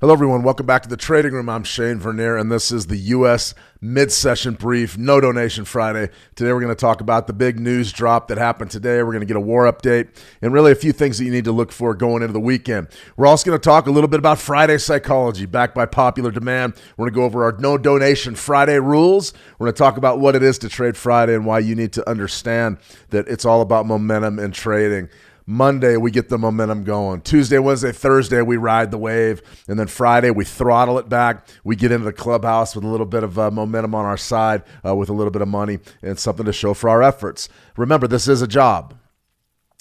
Hello, everyone. Welcome back to the Trading Room. I'm Shane Vernier, and this is the U.S. Mid-Session Brief, No Donation Friday. Today, we're going to talk about the big news drop that happened today. We're going to get a war update and really a few things that you need to look for going into the weekend. We're also going to talk a little bit about Friday psychology, backed by popular demand. We're going to go over our No Donation Friday rules. We're going to talk about what it is to trade Friday and why you need to understand that it's all about momentum and trading. Monday, we get the momentum going. Tuesday, Wednesday, Thursday, we ride the wave. And then Friday, we throttle it back. We get into the clubhouse with a little bit of momentum on our side, with a little bit of money and something to show for our efforts. Remember, this is a job.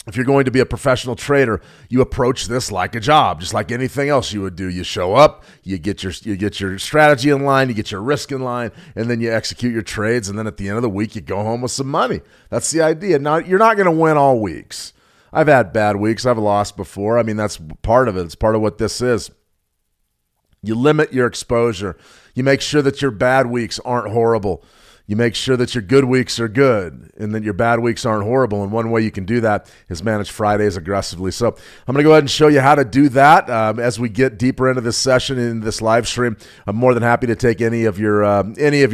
If you're going to be a professional trader, you approach this like a job, just like anything else you would do. You show up, you get your strategy in line, you get your risk in line, and then you execute your trades. And then at the end of the week, you go home with some money. That's the idea. Now, you're not going to win all weeks. I've had bad weeks. I've lost before. I mean, that's part of it. It's part of what this is. You limit your exposure. You make sure that your bad weeks aren't horrible. You make sure that your good weeks are good and that your bad weeks aren't horrible. And one way you can do that is manage Fridays aggressively. So I'm going to go ahead and show you how to do that as we get deeper into this session, in this live stream. I'm more than happy to take any of your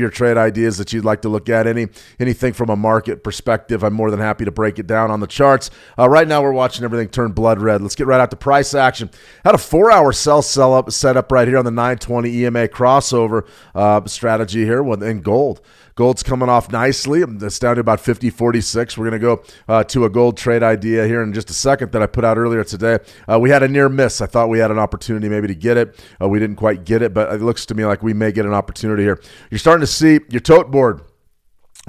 trade ideas that you'd like to look at, anything from a market perspective. I'm more than happy to break it down on the charts. Right now we're watching everything turn blood red. Let's get right out to price action. Had a 4-hour sell up set up right here on the 920 EMA crossover strategy here in gold. Gold's coming off nicely. It's down to about 50.46. We're going to go to a gold trade idea here in just a second that I put out earlier today. We had a near miss. I thought we had an opportunity maybe to get it. We didn't quite get it, but it looks to me like we may get an opportunity here. You're starting to see your tote board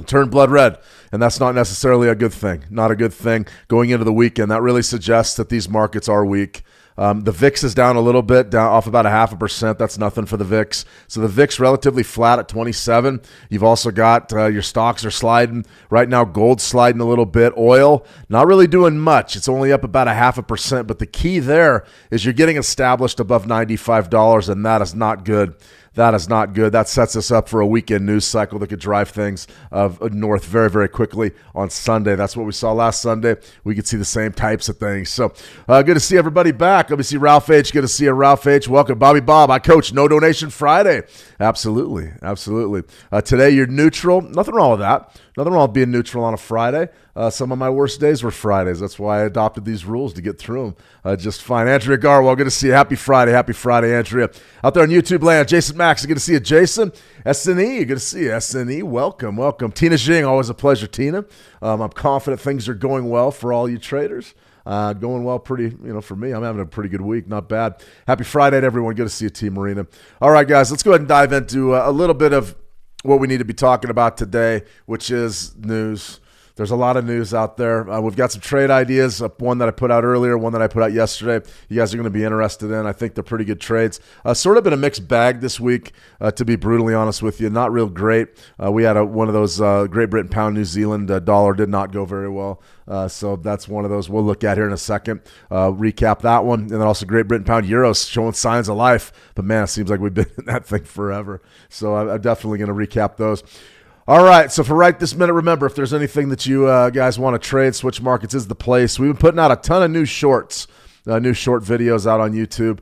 turn blood red, and that's not necessarily a good thing. Not a good thing going into the weekend. That really suggests that these markets are weak. The VIX is down a little bit, down off about 0.5%. That's nothing for the VIX. So the VIX relatively flat at 27. You've also got your stocks are sliding. Right now, gold's sliding a little bit. Oil, not really doing much. It's only up about 0.5%. But the key there is you're getting established above $95, and that is not good. That is not good. That sets us up for a weekend news cycle that could drive things north very, very quickly on Sunday. That's what we saw last Sunday. We could see the same types of things. So good to see everybody back. Let me see Ralph H. Good to see you, Ralph H. Welcome. Bobby Bob, I coach No Donation Friday. Absolutely. Absolutely. Today you're neutral. Nothing wrong with that. Nothing wrong with being neutral on a Friday. Some of my worst days were Fridays. That's why I adopted these rules to get through them just fine. Andrea Garwell, good to see you. Happy Friday. Happy Friday, Andrea. Out there on YouTube land, Jason Max, good to see you. Jason, SNE, good to see you. SNE, welcome, welcome. Tina Jing, always a pleasure, Tina. I'm confident things are going well for all you traders. Going well for me. I'm having a pretty good week. Not bad. Happy Friday to everyone. Good to see you, Team Marina. All right, guys, let's go ahead and dive into a little bit of what we need to be talking about today, which is news. There's a lot of news out there. We've got some trade ideas, one that I put out earlier, one that I put out yesterday. You guys are going to be interested in. I think they're pretty good trades. Sort of been a mixed bag this week, to be brutally honest with you. Not real great. We had one of those Great Britain pound New Zealand dollar did not go very well. So that's one of those we'll look at here in a second. Recap that one. And then also Great Britain pound euros showing signs of life. But man, it seems like we've been in that thing forever. So I'm definitely going to recap those. All right, so for right this minute, remember, if there's anything that you guys want to trade, Switch Markets is the place. We've been putting out a ton of new short videos out on YouTube.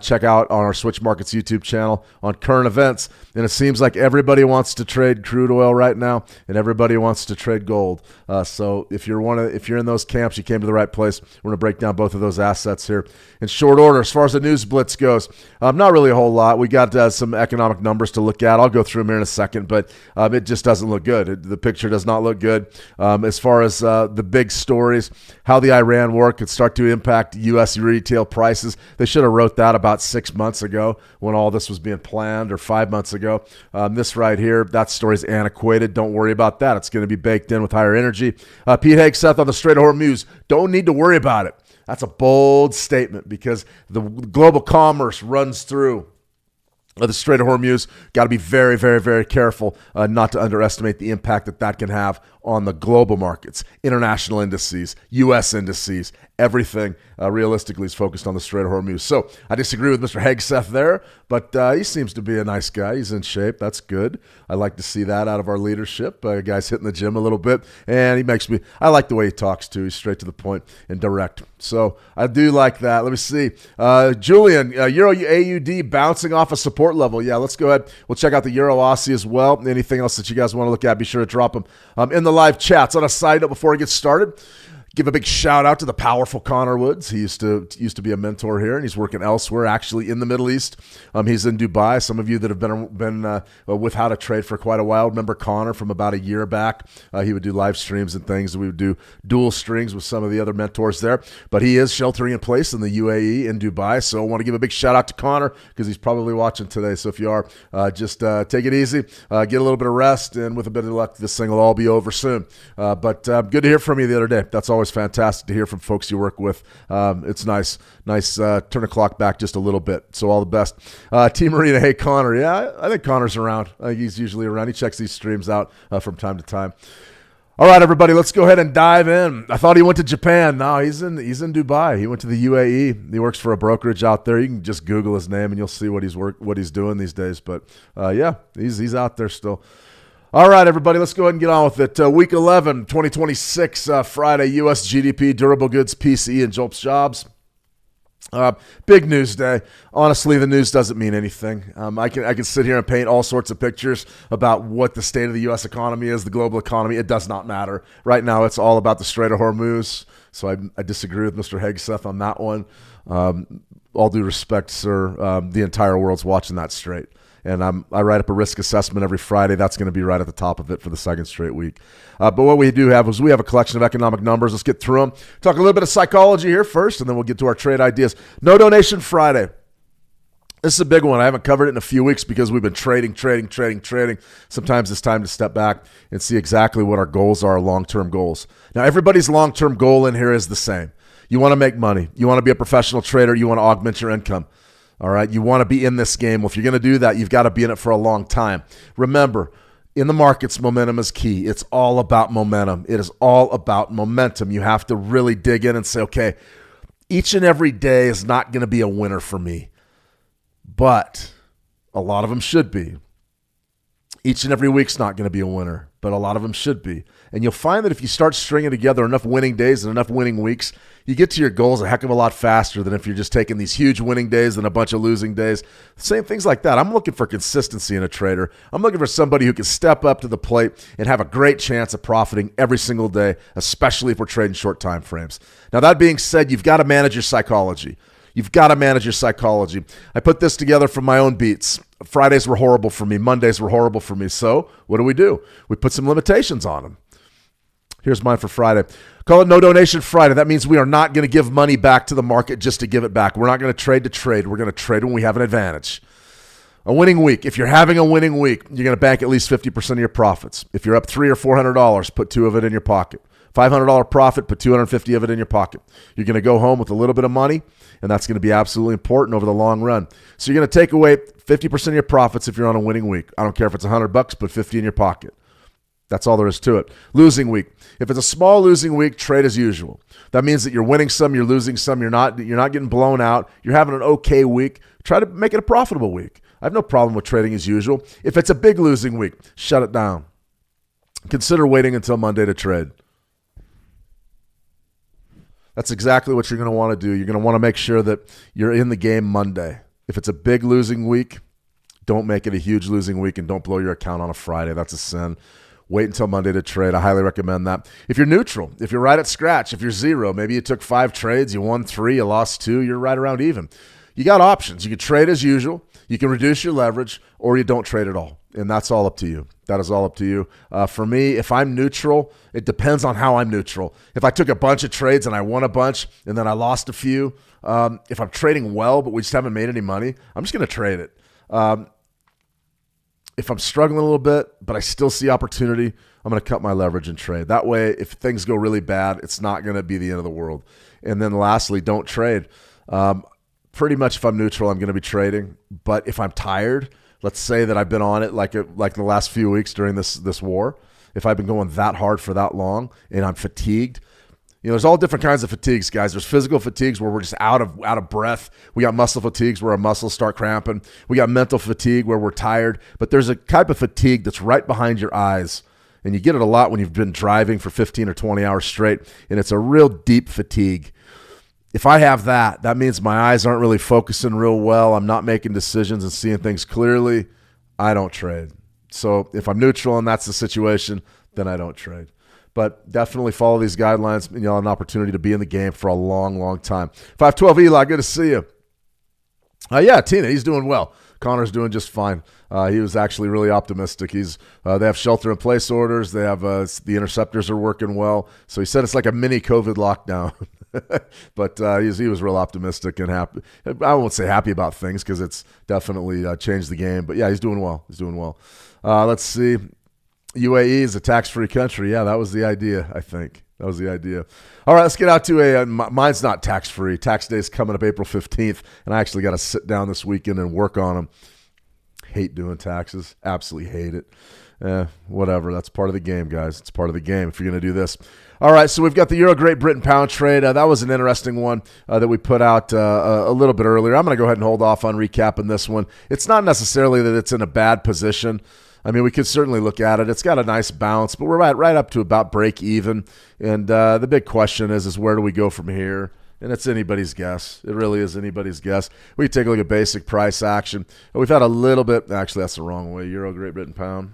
Check out on our Switch Markets YouTube channel on current events. And it seems like everybody wants to trade crude oil right now, and everybody wants to trade gold. So if you're in those camps, you came to the right place. We're going to break down both of those assets here in short order. As far as the news blitz goes, not really a whole lot. We got some economic numbers to look at. I'll go through them here in a second, but it just doesn't look good. The picture does not look good. As far as the big stories, how the Iran war could start to impact U.S. retail prices. They should have wrote that about 6 months ago when all this was being planned, or 5 months ago. This right here, that story's antiquated. Don't worry about that. It's going to be baked in with higher energy. Pete Haig, Seth on the Strait of Hormuz. Don't need to worry about it. That's a bold statement because the global commerce runs through the Strait of Hormuz. Got to be very, very, very careful not to underestimate the impact that can have on the global markets, international indices, U.S. indices, everything realistically is focused on the Strait of Hormuz. So I disagree with Mr. Hegseth there, but he seems to be a nice guy. He's in shape. That's good. I like to see that out of our leadership. Guy's hitting the gym a little bit, and I like the way he talks too. He's straight to the point and direct. So I do like that. Let me see. Julian, Euro AUD bouncing off a support level. Yeah, let's go ahead. We'll check out the Euro Aussie as well. Anything else that you guys want to look at, be sure to drop them in the live chats. On a side note, before I get started, give a big shout out to the powerful Connor Woods. He used to be a mentor here, and he's working elsewhere, actually in the Middle East. He's in Dubai. Some of you that have been with How to Trade for quite a while remember Connor from about a year back. He would do live streams and things. We would do dual strings with some of the other mentors there. But he is sheltering in place in the UAE in Dubai. So I want to give a big shout out to Connor because he's probably watching today. So if you are, just take it easy, get a little bit of rest, and with a bit of luck, this thing will all be over soon. But good to hear from you the other day. That's always fantastic to hear from folks you work with. It's nice. Turn the clock back just a little bit. So all the best. Team Marina, hey, Connor. Yeah, I think Connor's around. I think he's usually around. He checks these streams out from time to time. All right, everybody, let's go ahead and dive in. I thought he went to Japan. No, he's in Dubai. He went to the UAE. He works for a brokerage out there. You can just Google his name and you'll see what he's doing these days. But yeah, he's out there still. All right, everybody, let's go ahead and get on with it. Week 11, 2026, Friday, U.S. GDP, durable goods, PCE, and jobs. Big news day. Honestly, the news doesn't mean anything. I can sit here and paint all sorts of pictures about what the state of the U.S. economy is, the global economy. It does not matter. Right now, it's all about the Strait of Hormuz. So I disagree with Mr. Hegseth on that one. All due respect, sir, the entire world's watching that strait. And I write up a risk assessment every Friday. That's going to be right at the top of it for the second straight week. But what we do have is we have a collection of economic numbers. Let's get through them. Talk a little bit of psychology here first, and then we'll get to our trade ideas. No Donation Friday. This is a big one. I haven't covered it in a few weeks because we've been trading. Sometimes it's time to step back and see exactly what our goals are, long-term goals. Now, everybody's long-term goal in here is the same. You want to make money. You want to be a professional trader. You want to augment your income. All right, you want to be in this game. Well, if you're going to do that, you've got to be in it for a long time. Remember, in the markets, momentum is key. It's all about momentum. It is all about momentum. You have to really dig in and say, okay, each and every day is not going to be a winner for me, but a lot of them should be. Each and every week's not going to be a winner, but a lot of them should be. And you'll find that if you start stringing together enough winning days and enough winning weeks, you get to your goals a heck of a lot faster than if you're just taking these huge winning days and a bunch of losing days. Same things like that. I'm looking for consistency in a trader. I'm looking for somebody who can step up to the plate and have a great chance of profiting every single day, especially if we're trading short time frames. Now, that being said, you've got to manage your psychology. I put this together from my own beats. Fridays were horrible for me. Mondays were horrible for me. So what do? We put some limitations on them. Here's mine for Friday. Call it No Donation Friday. That means we are not going to give money back to the market just to give it back. We're not going to trade to trade. We're going to trade when we have an advantage. A winning week. If you're having a winning week, you're going to bank at least 50% of your profits. If you're up $300 or $400, put $2 of it in your pocket. $500 profit, put $250 of it in your pocket. You're going to go home with a little bit of money, and that's going to be absolutely important over the long run. So you're going to take away 50% of your profits if you're on a winning week. I don't care if it's $100, put 50 in your pocket. That's all there is to it. Losing week. If it's a small losing week, trade as usual. That means that you're winning some, you're losing some, you're not getting blown out. You're having an okay week. Try to make it a profitable week. I have no problem with trading as usual. If it's a big losing week, shut it down. Consider waiting until Monday to trade. That's exactly what you're going to want to do. You're going to want to make sure that you're in the game Monday. If it's a big losing week, don't make it a huge losing week and don't blow your account on a Friday. That's a sin. Wait until Monday to trade. I highly recommend that. If you're neutral, if you're right at scratch, if you're zero, maybe you took 5 trades, you won 3, you lost 2, you're right around even. You got options. You can trade as usual. You can reduce your leverage, or you don't trade at all. And that's all up to you. That is all up to you. For me, if I'm neutral, it depends on how I'm neutral. If I took a bunch of trades and I won a bunch and then I lost a few, if I'm trading well but we just haven't made any money, I'm just going to trade it. If I'm struggling a little bit but I still see opportunity, I'm going to cut my leverage and trade. That way, if things go really bad, it's not going to be the end of the world. And then lastly, don't trade. Pretty much if I'm neutral, I'm going to be trading. But if I'm tired, let's say that I've been on it like the last few weeks during this war, if I've been going that hard for that long and I'm fatigued. There's all different kinds of fatigues, guys. There's physical fatigues where we're just out of breath. We got muscle fatigues where our muscles start cramping. We got mental fatigue where we're tired. But there's a type of fatigue that's right behind your eyes. And you get it a lot when you've been driving for 15 or 20 hours straight. And it's a real deep fatigue. If I have that, that means my eyes aren't really focusing real well. I'm not making decisions and seeing things clearly. I don't trade. So if I'm neutral and that's the situation, then I don't trade. But definitely follow these guidelines, and you'll have an opportunity to be in the game for a long, long time. 512 Eli, good to see you. Yeah, Tina, he's doing well. Connor's doing just fine. He was actually really optimistic. They have shelter-in-place orders. They have the interceptors are working well. So he said it's like a mini COVID lockdown. But he was real optimistic and happy. I won't say happy about things because it's definitely changed the game. But yeah, he's doing well. Let's see. UAE is a tax-free country. Yeah, that was the idea, I think. That was the idea. All right, let's get out to mine's not tax-free. Tax day is coming up April 15th, and I actually got to sit down this weekend and work on them. Hate doing taxes. Absolutely hate it. Whatever. That's part of the game, guys. It's part of the game if you're going to do this. All right, so we've got the Euro Great Britain pound trade. That was an interesting one that we put out a little bit earlier. I'm going to go ahead and hold off on recapping this one. It's not necessarily that it's in a bad position. I mean, we could certainly look at it. It's got a nice bounce, but we're right up to about break even. And the big question is where do we go from here? And it's anybody's guess. It really is anybody's guess. We can take a look at basic price action. We've had a little bit. Actually, that's the wrong way. Euro, Great Britain, pound.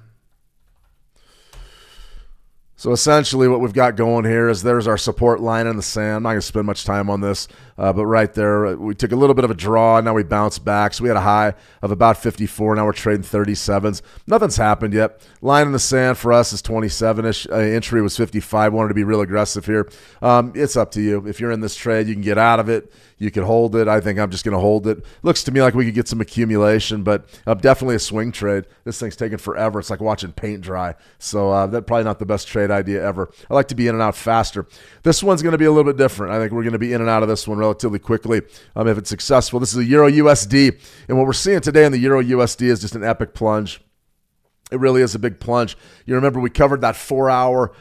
So essentially what we've got going here is there's our support line in the sand. I'm not going to spend much time on this, but right there, we took a little bit of a draw. Now we bounced back. So we had a high of about 54. Now we're trading 37s. Nothing's happened yet. Line in the sand for us is 27-ish. Entry was 55. Wanted to be real aggressive here. It's up to you. If you're in this trade, you can get out of it. You can hold it. I think I'm just going to hold it. Looks to me like we could get some accumulation, but definitely a swing trade. This thing's taking forever. It's like watching paint dry. So that's probably not the best trade idea ever. I like to be in and out faster. This one's going to be a little bit different. I think we're going to be in and out of this one relatively quickly if it's successful. This is a Euro USD, and what we're seeing today in the Euro USD is just an epic plunge. It really is a big plunge. You remember we covered that 4-hour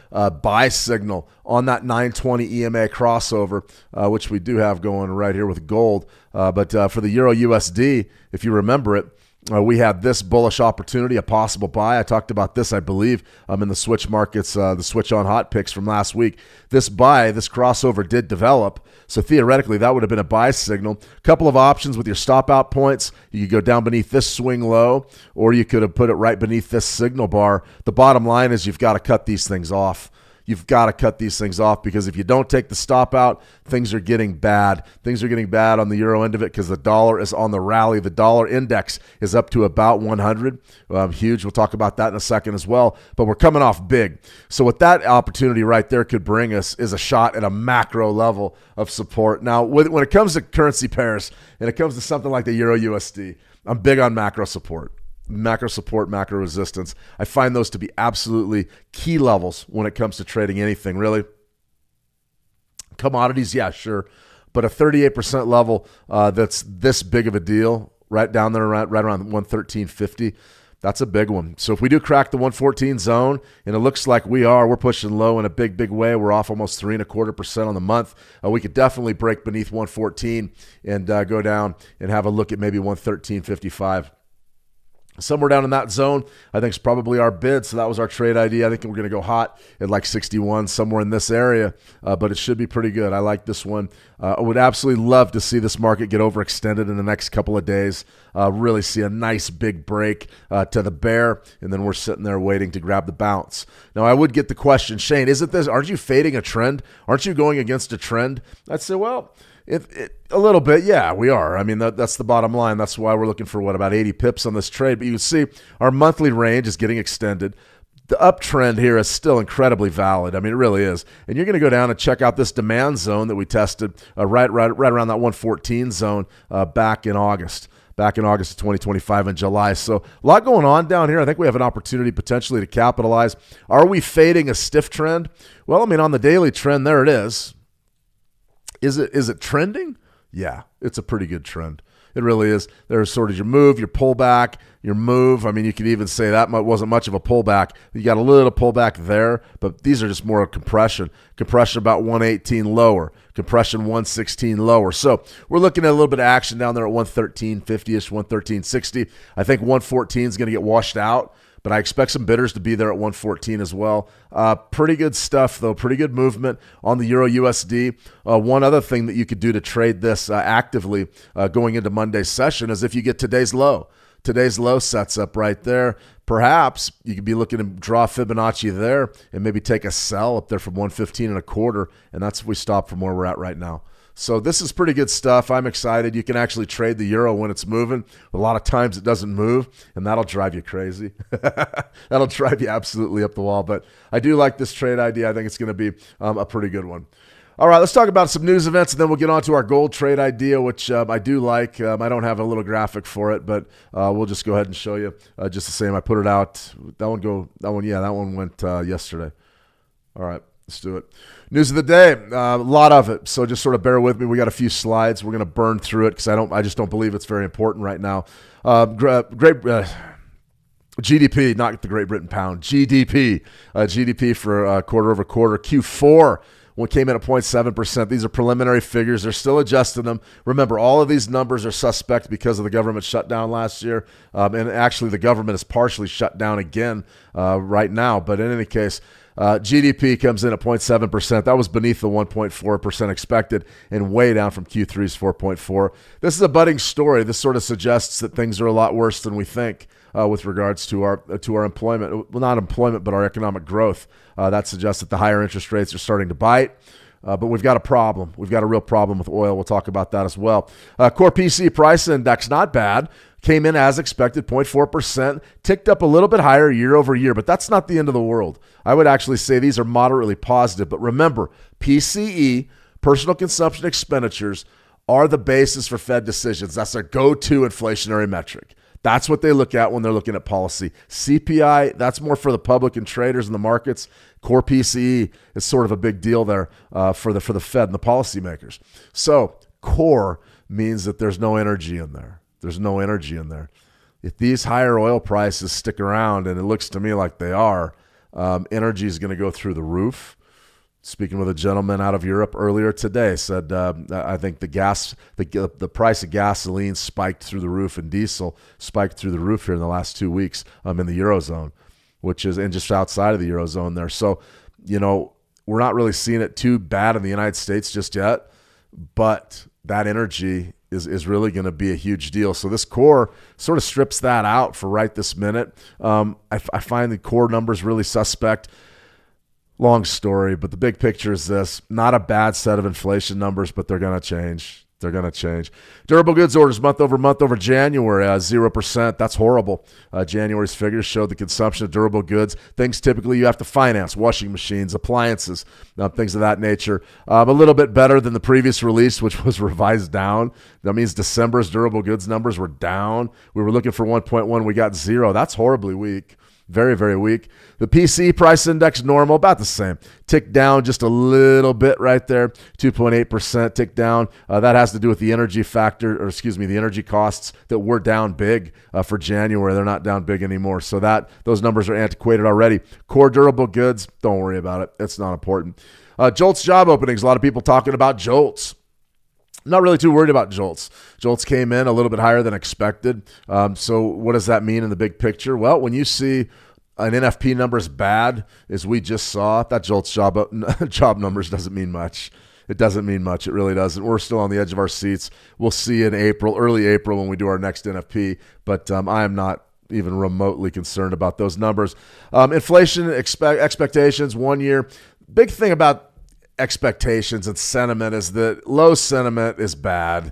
buy signal on that 920 EMA crossover, which we do have going right here with gold. But for the Euro USD, if you remember it, we had this bullish opportunity, a possible buy. I talked about this, I believe, in the switch markets, the switch on hot picks from last week. This buy, this crossover did develop. So theoretically, that would have been a buy signal. A couple of options with your stop out points. You could go down beneath this swing low, or you could have put it right beneath this signal bar. The bottom line is you've got to cut these things off. You've got to cut these things off because if you don't take the stop out, things are getting bad. Things are getting bad on the euro end of it because the dollar is on the rally. The dollar index is up to about 100. Huge. We'll talk about that in a second as well. But we're coming off big. So what that opportunity right there could bring us is a shot at a macro level of support. Now, when it comes to currency pairs and it comes to something like the Euro USD, I'm big on macro support. Macro support, macro resistance. I find those to be absolutely key levels when it comes to trading anything, really. Commodities, yeah, sure. But a 38% level that's this big of a deal, right down there, right around 113.50, that's a big one. So if we do crack the 114 zone, and it looks like we're pushing low in a big, big way. We're off almost 3.25% on the month. We could definitely break beneath 114 and go down and have a look at maybe 113.55. Somewhere down in that zone, I think is probably our bid. So that was our trade idea. I think we're going to go hot at like 61, somewhere in this area, but it should be pretty good. I like this one. I would absolutely love to see this market get overextended in the next couple of days. Really see a nice big break to the bear, and then we're sitting there waiting to grab the bounce. Now, I would get the question, Shane, isn't this? Aren't you fading a trend? Aren't you going against a trend? I'd say, well, a little bit, yeah, we are. I mean, that's the bottom line. That's why we're looking for, about 80 pips on this trade. But you can see our monthly range is getting extended. The uptrend here is still incredibly valid. I mean, it really is. And you're going to go down and check out this demand zone that we tested right around that 114 zone back in August of 2025 in July. So a lot going on down here. I think we have an opportunity potentially to capitalize. Are we fading a stiff trend? Well, I mean, on the daily trend, there it is. Is it trending? Yeah, it's a pretty good trend. It really is. There's sort of your move, your pullback, your move. I mean, you could even say that wasn't much of a pullback. You got a little pullback there, but these are just more compression. Compression about 118 lower. Compression 116 lower. So we're looking at a little bit of action down there at 113.50-ish, 113.60. I think 114 is going to get washed out, but I expect some bidders to be there at 114 as well. Pretty good stuff, though. Pretty good movement on the Euro USD. One other thing that you could do to trade this actively going into Monday's session is if you get today's low. Today's low sets up right there. Perhaps you could be looking to draw Fibonacci there and maybe take a sell up there from 115.25, and that's if we stop from where we're at right now. So this is pretty good stuff. I'm excited. You can actually trade the euro when it's moving. A lot of times it doesn't move, and that'll drive you crazy. That'll drive you absolutely up the wall. But I do like this trade idea. I think it's going to be a pretty good one. All right, let's talk about some news events, and then we'll get on to our gold trade idea, which I do like. I don't have a little graphic for it, but we'll just go ahead and show you just the same. I put it out. That one went yesterday. All right, let's do it. News of the day, a lot of it. So just sort of bear with me. We got a few slides. We're going to burn through it because I just don't believe it's very important right now. GDP, not the Great Britain pound. GDP for quarter over quarter. Q4. One came in at 0.7%. These are preliminary figures. They're still adjusting them. Remember, all of these numbers are suspect because of the government shutdown last year. And actually, the government is partially shut down again right now. But in any case, GDP comes in at 0.7%. That was beneath the 1.4% expected and way down from Q3's 4.4%. This is a budding story. This sort of suggests that things are a lot worse than we think with regards to our employment. Well, not employment, but our economic growth. That suggests that the higher interest rates are starting to bite. But we've got a problem. We've got a real problem with oil. We'll talk about that as well. Core PCE price index, not bad. Came in as expected, 0.4%. Ticked up a little bit higher year over year, but that's not the end of the world. I would actually say these are moderately positive. But remember, PCE, personal consumption expenditures, are the basis for Fed decisions. That's their go-to inflationary metric. That's what they look at when they're looking at policy. CPI, that's more for the public and traders in the markets. Core PCE is sort of a big deal there for the Fed and the policymakers. So core means that there's no energy in there. There's no energy in there. If these higher oil prices stick around, and it looks to me like they are, energy is going to go through the roof. Speaking with a gentleman out of Europe earlier today, said I think the price of gasoline spiked through the roof and diesel spiked through the roof here in the last 2 weeks in the Eurozone, which is and just outside of the Eurozone there. So, we're not really seeing it too bad in the United States just yet, but that energy is really going to be a huge deal. So this core sort of strips that out for right this minute. I find the core numbers really suspect. Long story, but the big picture is this. Not a bad set of inflation numbers, but they're going to change. They're going to change. Durable goods orders month over January, 0%. That's horrible. January's figures showed the consumption of durable goods, things typically you have to finance, washing machines, appliances, things of that nature. A little bit better than the previous release, which was revised down. That means December's durable goods numbers were down. We were looking for 1.1. We got 0. That's horribly weak. Very, very weak. The PCE price index normal, about the same. Ticked down just a little bit right there, 2.8% tick down. That has to do with the energy the energy costs that were down big for January. They're not down big anymore. So those numbers are antiquated already. Core durable goods, don't worry about it. It's not important. JOLTS job openings, a lot of people talking about JOLTS. Not really too worried about JOLTS. JOLTS came in a little bit higher than expected. So what does that mean in the big picture? Well, when you see an NFP number is bad, as we just saw, that JOLTS job numbers doesn't mean much. It doesn't mean much. It really doesn't. We're still on the edge of our seats. We'll see in early April when we do our next NFP, but I am not even remotely concerned about those numbers. Inflation expectations 1 year. Big thing about expectations and sentiment is that low sentiment is bad.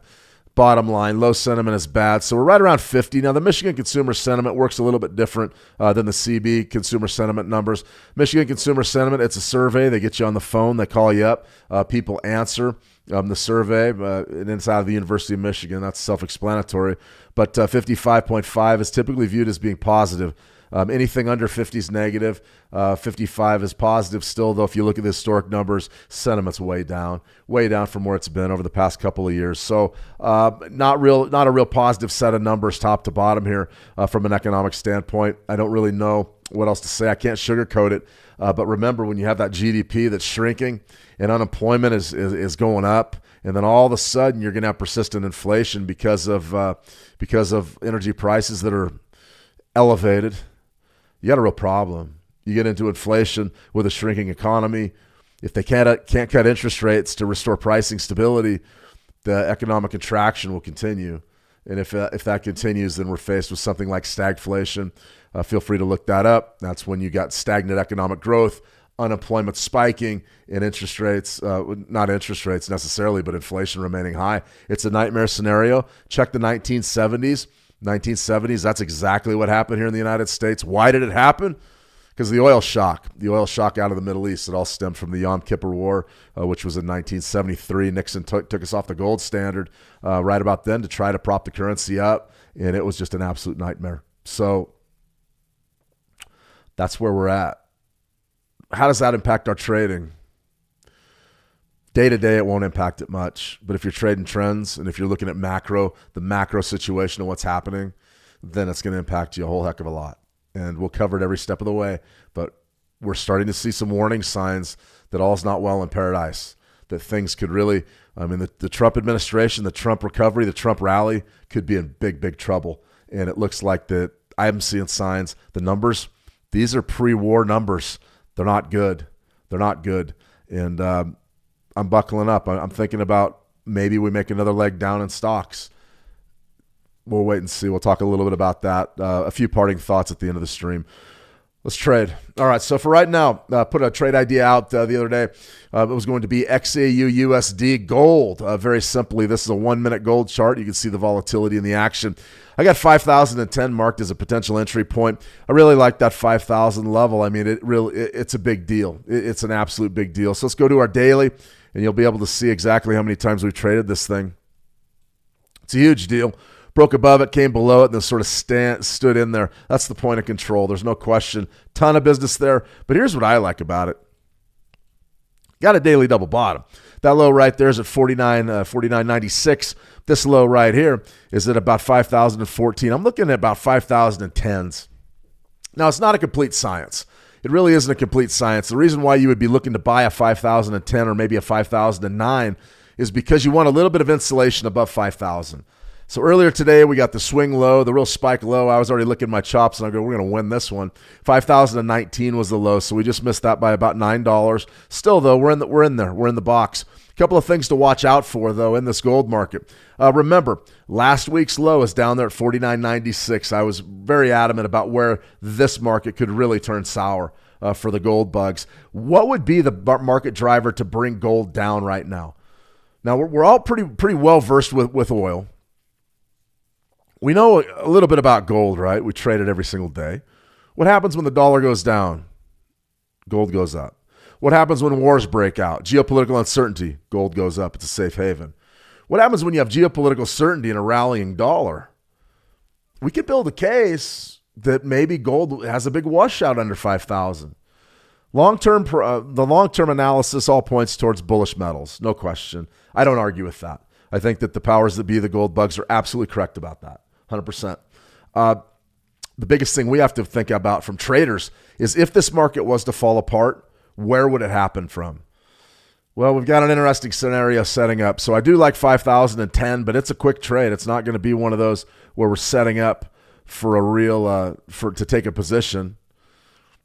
Bottom line, low sentiment is bad. So we're right around 50. Now, the Michigan consumer sentiment works a little bit different than the CB consumer sentiment numbers. Michigan consumer sentiment, it's a survey. They get you on the phone. They call you up. People answer. the survey, and inside of the University of Michigan. That's self-explanatory. But 55.5 is typically viewed as being positive. Anything under 50 is negative. 55 is positive still, though. If you look at the historic numbers, sentiment's way down from where it's been over the past couple of years. So not a real positive set of numbers top to bottom here from an economic standpoint. I don't really know what else to say. I can't sugarcoat it. But remember, when you have that GDP that's shrinking and unemployment is going up, and then all of a sudden you're going to have persistent inflation because of energy prices that are elevated, you got a real problem. You get into inflation with a shrinking economy. If they can't cut interest rates to restore pricing stability, the economic contraction will continue. And if that continues, then we're faced with something like stagflation. Feel free to look that up. That's when you got stagnant economic growth, unemployment spiking, and interest rates, not interest rates necessarily, but inflation remaining high. It's a nightmare scenario. Check the 1970s. 1970s, that's exactly what happened here in the United States. Why did it happen? Because the oil shock out of the Middle East, it all stemmed from the Yom Kippur War, which was in 1973. Nixon took us off the gold standard right about then to try to prop the currency up, and it was just an absolute nightmare. So that's where we're at. How does that impact our trading? Day to day, it won't impact it much. But if you're trading trends and if you're looking at the macro situation of what's happening, then it's going to impact you a whole heck of a lot. And we'll cover it every step of the way. But we're starting to see some warning signs that all's not well in paradise, that things could really, the Trump administration, the Trump recovery, the Trump rally could be in big, big trouble. And it looks like that I'm seeing signs. The numbers, these are pre-war numbers. They're not good. They're not good. And I'm buckling up. I'm thinking about maybe we make another leg down in stocks. We'll wait and see. We'll talk a little bit about that. A few parting thoughts at the end of the stream. Let's trade. All right, so for right now, put a trade idea out the other day. It was going to be XAU USD gold. Very simply, this is a 1-minute gold chart. You can see the volatility in the action. I got 5,010 marked as a potential entry point. I really like that 5,000 level. I mean, it's a big deal. It's an absolute big deal. So let's go to our daily, and you'll be able to see exactly how many times we've traded this thing. It's a huge deal. Broke above it, came below it, and then sort of stood in there. That's the point of control. There's no question. Ton of business there. But here's what I like about it. Got a daily double bottom. That low right there is at 49.96. This low right here is at about 5,014. I'm looking at about 5,010s. Now, it's not a complete science. It really isn't a complete science. The reason why you would be looking to buy a 5,010 or maybe a 5,009 is because you want a little bit of insulation above 5,000. So earlier today, we got the swing low, the real spike low. I was already licking my chops, and I go, we're going to win this one. 5,019 was the low, so we just missed that by about $9. Still, though, we're in there. We're in the box. A couple of things to watch out for, though, in this gold market. Remember, last week's low is down there at 49.96. I was very adamant about where this market could really turn sour for the gold bugs. What would be the market driver to bring gold down right now? Now, we're all pretty well versed with oil. We know a little bit about gold, right? We trade it every single day. What happens when the dollar goes down? Gold goes up. What happens when wars break out? Geopolitical uncertainty. Gold goes up. It's a safe haven. What happens when you have geopolitical certainty and a rallying dollar? We could build a case that maybe gold has a big washout under 5,000. The long-term analysis all points towards bullish metals. No question. I don't argue with that. I think that the powers that be, the gold bugs, are absolutely correct about that. 100%. The biggest thing we have to think about from traders is if this market was to fall apart, where would it happen from? Well, we've got an interesting scenario setting up. So I do like 5,010, but it's a quick trade. It's not going to be one of those where we're setting up for a real to take a position.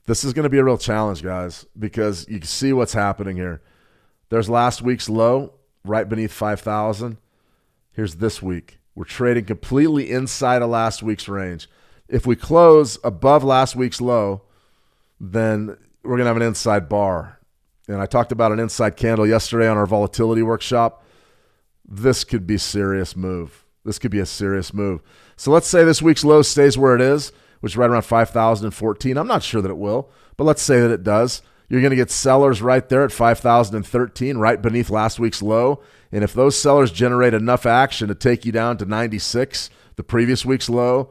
This is going to be a real challenge, guys, because you can see what's happening here. There's last week's low right beneath 5,000. Here's this week. We're trading completely inside of last week's range. If we close above last week's low, then we're going to have an inside bar. And I talked about an inside candle yesterday on our volatility workshop. This could be a serious move. This could be a serious move. So let's say this week's low stays where it is, which is right around 5,014. I'm not sure that it will, but let's say that it does. You're going to get sellers right there at 5,013, right beneath last week's low. And if those sellers generate enough action to take you down to 96, the previous week's low,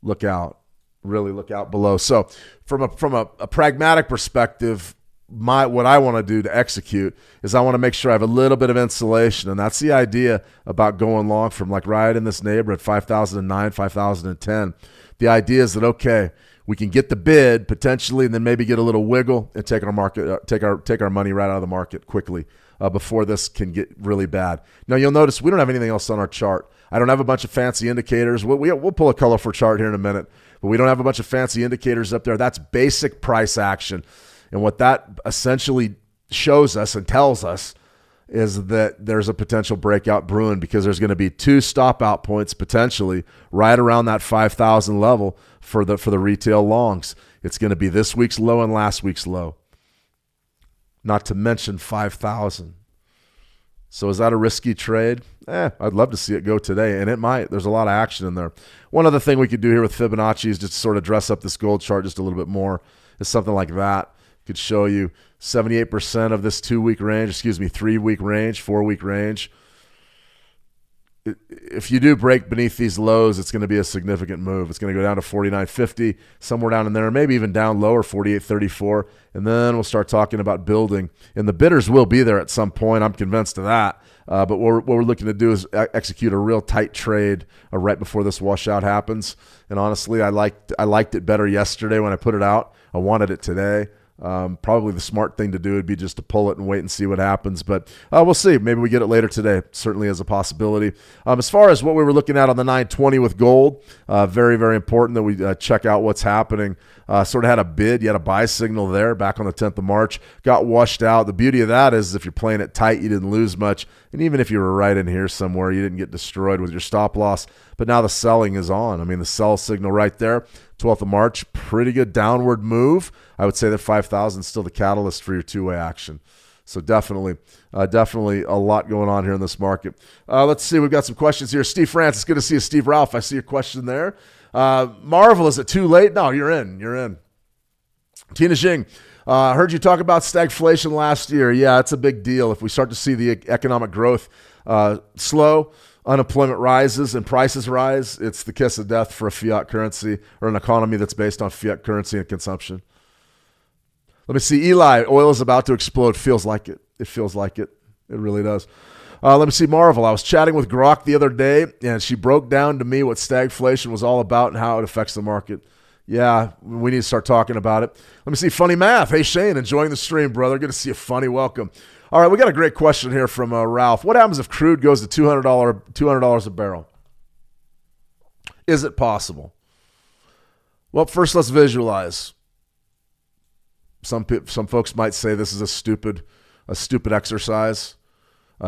look out. Really look out below. So from a pragmatic perspective, what I want to do to execute is I want to make sure I have a little bit of insulation. And that's the idea about going long from like right in this neighborhood, 5,009, 5,010. The idea is that, okay, we can get the bid potentially and then maybe get a little wiggle and take our money right out of the market quickly before this can get really bad. Now, you'll notice we don't have anything else on our chart. I don't have a bunch of fancy indicators. We'll pull a colorful chart here in a minute, but we don't have a bunch of fancy indicators up there. That's basic price action. And what that essentially shows us and tells us is that there's a potential breakout brewing because there's going to be 2 stop out points potentially right around that 5,000 level for the retail longs. It's going to be this week's low and last week's low, not to mention 5,000. So is that a risky trade? I'd love to see it go today, and it might. There's a lot of action in there. One other thing we could do here with Fibonacci is just sort of dress up this gold chart just a little bit more. Is something like that. Could show you 78% of this 3-week range, 4-week range. If you do break beneath these lows, it's going to be a significant move. It's going to go down to 49.50, somewhere down in there, maybe even down lower, 48.34, and then we'll start talking about building. And the bidders will be there at some point. I'm convinced of that. But what we're looking to do is execute a real tight trade right before this washout happens. And honestly, I liked it better yesterday when I put it out. I wanted it today. Probably the smart thing to do would be just to pull it and wait and see what happens. But we'll see. Maybe we get it later today. Certainly as a possibility. As far as what we were looking at on the 920 with gold, very, very important that we check out what's happening. Sort of had a bid. You had a buy signal there back on the 10th of March. Got washed out. The beauty of that is if you're playing it tight, you didn't lose much. And even if you were right in here somewhere, you didn't get destroyed with your stop loss. But now the selling is on. I mean, the sell signal right there, 12th of March, pretty good downward move. I would say that 5,000 is still the catalyst for your two-way action. So definitely a lot going on here in this market. Let's see. We've got some questions here. Steve France, it's good to see you. Steve Ralph, I see a question there. Marvel, is it too late? No, you're in. Tina Jing, heard you talk about stagflation last year. Yeah, it's a big deal. If we start to see the economic growth slow, unemployment rises and prices rise, it's the kiss of death for a fiat currency or an economy that's based on fiat currency and consumption. Let me see. Eli, oil is about to explode. Feels like it. It feels like it. It really does. Let me see. Marvel, I was chatting with Grok the other day, and she broke down to me what stagflation was all about and how it affects the market. Yeah, we need to start talking about it. Let me see. Funny Math. Hey, Shane, enjoying the stream, brother. Good to see you. Funny. Welcome. All right, we got a great question here from Ralph. What happens if crude goes to $200 a barrel? Is it possible? Well, first let's visualize. Some folks might say this is a stupid exercise.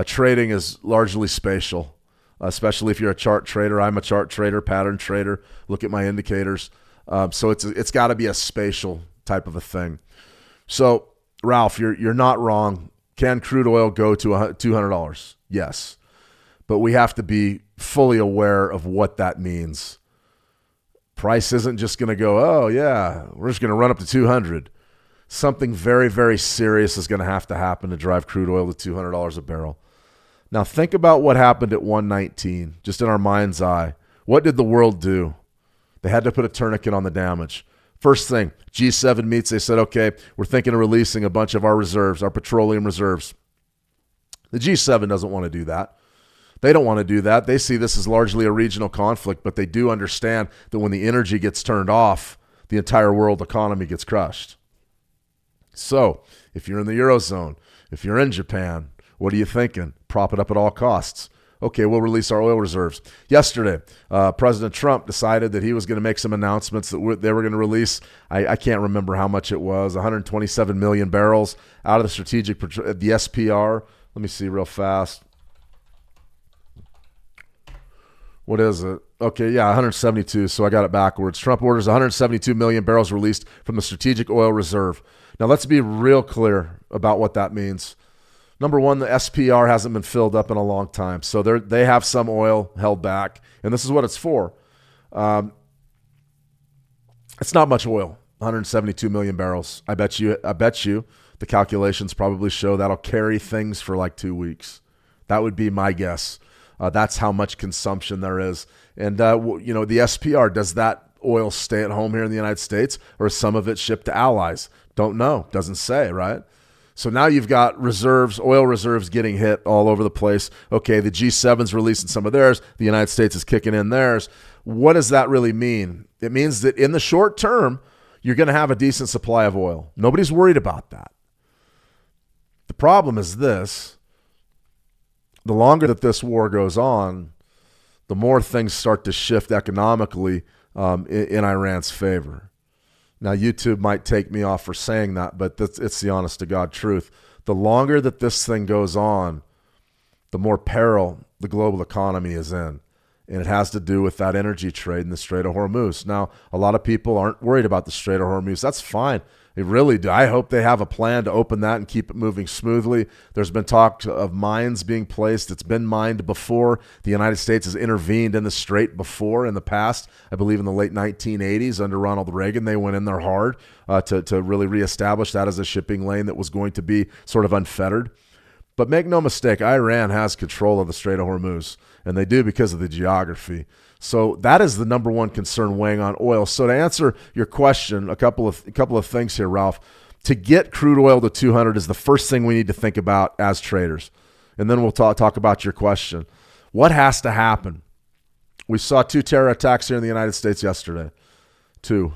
Trading is largely spatial, especially if you're a chart trader. I'm a chart trader, pattern trader. Look at my indicators. So it's got to be a spatial type of a thing. So Ralph, you're not wrong. Can crude oil go to $200? Yes, but we have to be fully aware of what that means. Price isn't just going to go, oh yeah, we're just going to run up to 200. Something very, very serious is going to have to happen to drive crude oil to $200 a barrel. Now think about what happened at 119, just in our mind's eye. What did the world do? They had to put a tourniquet on the damage. First thing, G7 meets, they said, okay, we're thinking of releasing a bunch of our reserves, our petroleum reserves. The G7 doesn't want to do that. They don't want to do that. They see this as largely a regional conflict, but they do understand that when the energy gets turned off, the entire world economy gets crushed. So if you're in the Eurozone, if you're in Japan, what are you thinking? Prop it up at all costs. Okay, we'll release our oil reserves. Yesterday, President Trump decided that he was going to make some announcements that they were going to release. I can't remember how much it was, 127 million barrels out of the strategic, the SPR. Let me see real fast. What is it? Okay, yeah, 172, so I got it backwards. Trump orders 172 million barrels released from the strategic oil reserve. Now, let's be real clear about what that means. Number one, the SPR hasn't been filled up in a long time, so they have some oil held back, and this is what it's for. It's not much oil, 172 million barrels. I bet you the calculations probably show that'll carry things for like 2 weeks. That would be my guess. That's how much consumption there is. And, the SPR, does that oil stay at home here in the United States, or is some of it shipped to allies? Don't know. Doesn't say, right? So now you've got reserves, oil reserves getting hit all over the place. Okay, the G7's releasing some of theirs. The United States is kicking in theirs. What does that really mean? It means that in the short term, you're going to have a decent supply of oil. Nobody's worried about that. The problem is this. The longer that this war goes on, the more things start to shift economically in Iran's favor. Now, YouTube might take me off for saying that, but it's the honest to God truth. The longer that this thing goes on, the more peril the global economy is in. And it has to do with that energy trade in the Strait of Hormuz. Now, a lot of people aren't worried about the Strait of Hormuz. That's fine. They really do. I hope they have a plan to open that and keep it moving smoothly. There's been talk of mines being placed. It's been mined before. The United States has intervened in the Strait before in the past. I believe in the late 1980s under Ronald Reagan, they went in there hard to really reestablish that as a shipping lane that was going to be sort of unfettered. But make no mistake, Iran has control of the Strait of Hormuz, and they do because of the geography. So that is the number one concern weighing on oil. So to answer your question, a couple of things here, Ralph. To get crude oil to 200 is the first thing we need to think about as traders. And then we'll talk about your question. What has to happen? We saw 2 terror attacks here in the United States yesterday. 2.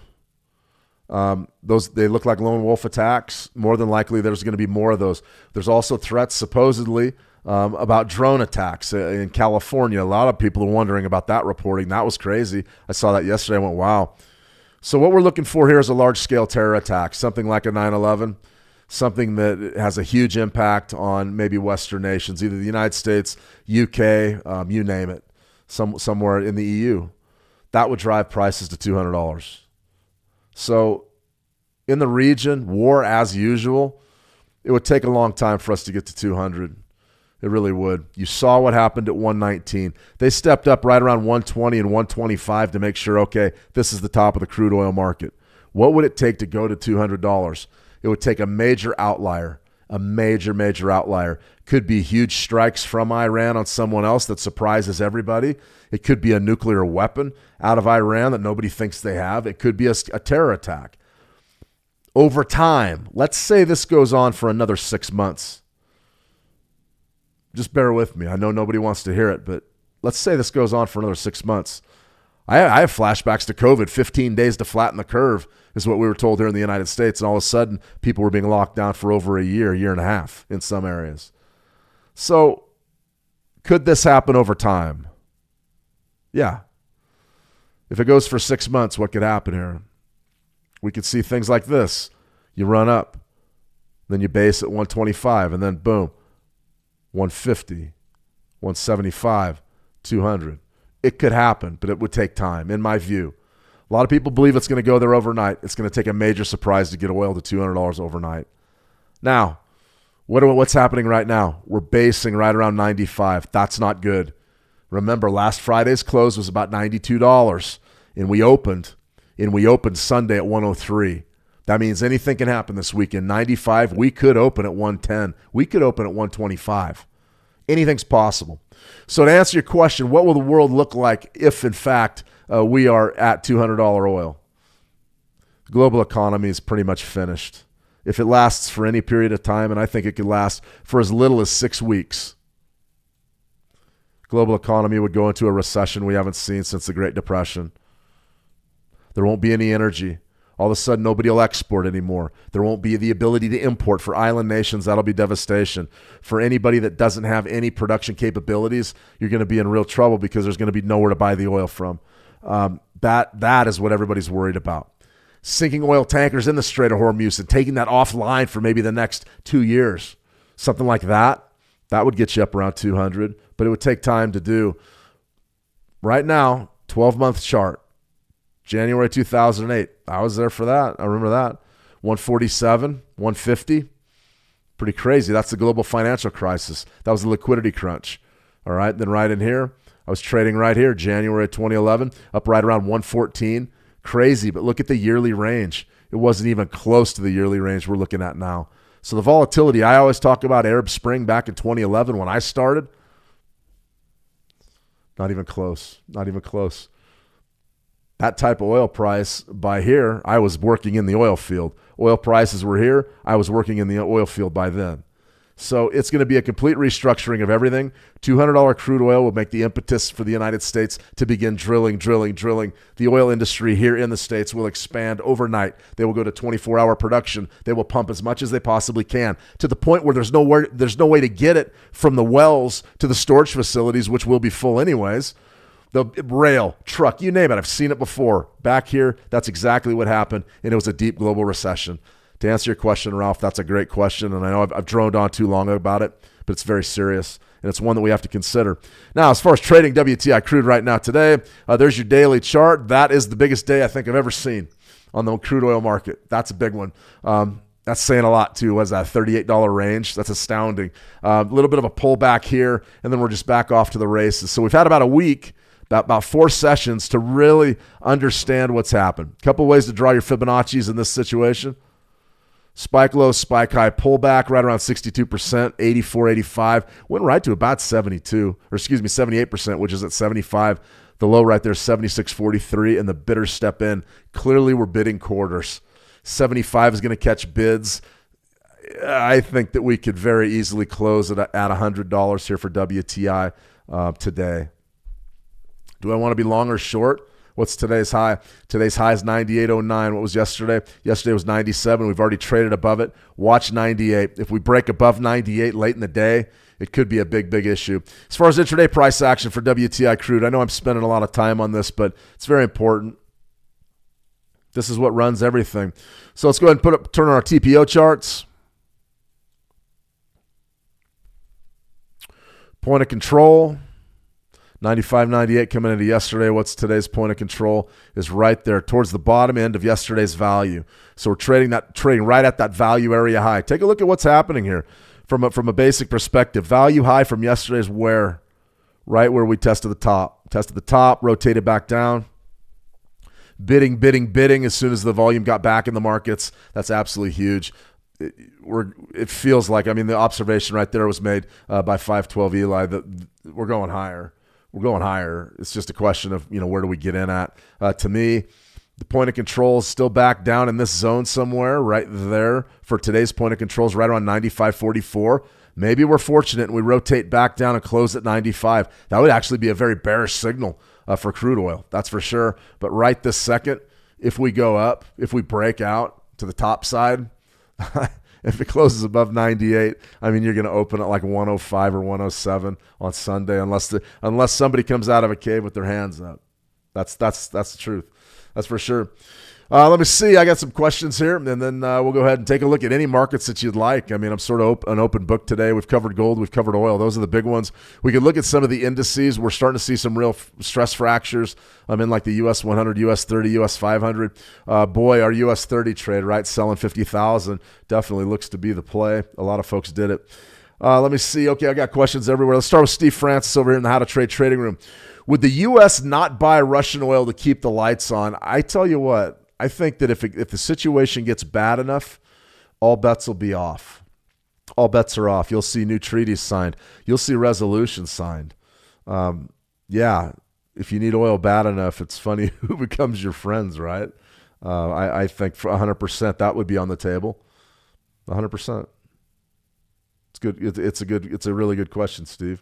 They look like lone wolf attacks. More than likely, there's going to be more of those. There's also threats, supposedly, about drone attacks in California. A lot of people are wondering about that reporting. That was crazy. I saw that yesterday. I went, wow. So what we're looking for here is a large-scale terror attack, something like a 9/11, something that has a huge impact on maybe Western nations, either the United States, UK, you name it, somewhere in the EU. That would drive prices to $200. So in the region, war as usual, it would take a long time for us to get to 200. It really would. You saw what happened at 119. They stepped up right around 120 and 125 to make sure, okay, this is the top of the crude oil market. What would it take to go to $200? It would take a major outlier, a major outlier. Could be huge strikes from Iran on someone else that surprises everybody. It could be a nuclear weapon out of Iran that nobody thinks they have. It could be a terror attack. Over time, let's say this goes on for another 6 months. Just bear with me. I know nobody wants to hear it, but let's say this goes on for another 6 months. I have flashbacks to COVID. 15 days to flatten the curve is what we were told here in the United States. And all of a sudden, people were being locked down for over a year and a half in some areas. So could this happen over time? Yeah. If it goes for 6 months, what could happen here? We could see things like this. You run up, then you base at 125, and then boom, 150, 175, 200. It could happen, but it would take time, in my view. A lot of people believe it's going to go there overnight. It's going to take a major surprise to get oil to $200 overnight. Now, what's happening right now? We're basing right around 95. That's not good. Remember, last Friday's close was about $92, and we opened Sunday at 103. That means anything can happen this weekend. 95, we could open at 110. We could open at 125. Anything's possible. So to answer your question, what will the world look like if, in fact, we are at $200 oil? The global economy is pretty much finished. If it lasts for any period of time, and I think it could last for as little as 6 weeks, global economy would go into a recession we haven't seen since the Great Depression. There won't be any energy. All of a sudden, nobody will export anymore. There won't be the ability to import. For island nations, that'll be devastation. For anybody that doesn't have any production capabilities, you're going to be in real trouble because there's going to be nowhere to buy the oil from. That is what everybody's worried about. Sinking oil tankers in the Strait of Hormuz and taking that offline for maybe the next 2 years. Something like that would get you up around 200, but it would take time to do. Right now, 12-month chart. January 2008. I was there for that. I remember that. 147, 150. Pretty crazy. That's the global financial crisis. That was the liquidity crunch. All right. Then right in here, I was trading right here, January 2011, up right around 114. Crazy. But look at the yearly range. It wasn't even close to the yearly range we're looking at now. So the volatility, I always talk about Arab Spring back in 2011 when I started. Not even close. Not even close. That type of oil price by here, I was working in the oil field. Oil prices were here. I was working in the oil field by then. So it's going to be a complete restructuring of everything. $200 crude oil will make the impetus for the United States to begin drilling. The oil industry here in the States will expand overnight. They will go to 24-hour production. They will pump as much as they possibly can to the point where there's no way to get it from the wells to the storage facilities, which will be full anyways. The rail, truck, you name it. I've seen it before. Back here, that's exactly what happened, and it was a deep global recession. To answer your question, Ralph, that's a great question, and I know I've droned on too long about it, but it's very serious, and it's one that we have to consider. Now, as far as trading WTI crude right now today, there's your daily chart. That is the biggest day I think I've ever seen on the crude oil market. That's a big one. That's saying a lot, too. What's that, $38 range? That's astounding. A little bit of a pullback here, and then we're just back off to the races. So we've had about a week, about 4 sessions to really understand what's happened. A couple ways to draw your Fibonacci's in this situation. Spike low, spike high, pullback right around 62%, 84, 85. Went right to about 78%, which is at 75. The low right there is 76.43, and the bidders step in. Clearly, we're bidding quarters. 75 is going to catch bids. I think that we could very easily close it at $100 here for WTI today. Do I want to be long or short? What's today's high? Today's high is 98.09. What was yesterday? Yesterday was 97. We've already traded above it. Watch 98. If we break above 98 late in the day, it could be a big issue. As far as intraday price action for WTI crude, I know I'm spending a lot of time on this, but it's very important. This is what runs everything. So let's go ahead and turn on our TPO charts. Point of control. 95.98 coming into yesterday. What's today's point of control is right there towards the bottom end of yesterday's value. So we're trading right at that value area high. Take a look at what's happening here from a basic perspective. Value high from yesterday's where? Right where we tested the top. Tested the top, rotated back down. Bidding as soon as the volume got back in the markets. That's absolutely huge. It feels like, the observation right there was made by 512 Eli that we're going higher. We're going higher. It's just a question of, where do we get in at? To me, the point of control is still back down in this zone somewhere right there for today's point of control is right around 95.44. Maybe we're fortunate and we rotate back down and close at 95. That would actually be a very bearish signal for crude oil. That's for sure. But right this second, if we go up, if we break out to the top side, if it closes above 98, you're going to open at like 105 or 107 on Sunday, unless somebody comes out of a cave with their hands up. That's the truth. That's for sure. Let me see. I got some questions here, and then we'll go ahead and take a look at any markets that you'd like. I'm sort of an open book today. We've covered gold. We've covered oil. Those are the big ones. We could look at some of the indices. We're starting to see some real stress fractures. In like the US 100, US 30, US 500. Boy, our US 30 trade, right, selling 50,000 definitely looks to be the play. A lot of folks did it. Let me see. Okay, I got questions everywhere. Let's start with Steve Francis over here in the How to Trade trading room. Would the U.S. not buy Russian oil to keep the lights on? I tell you what. I think that if the situation gets bad enough, all bets will be off. All bets are off. You'll see new treaties signed. You'll see resolutions signed. If you need oil bad enough, it's funny who becomes your friends, right? I think for 100% that would be on the table. 100%. It's good. It's a really good question, Steve.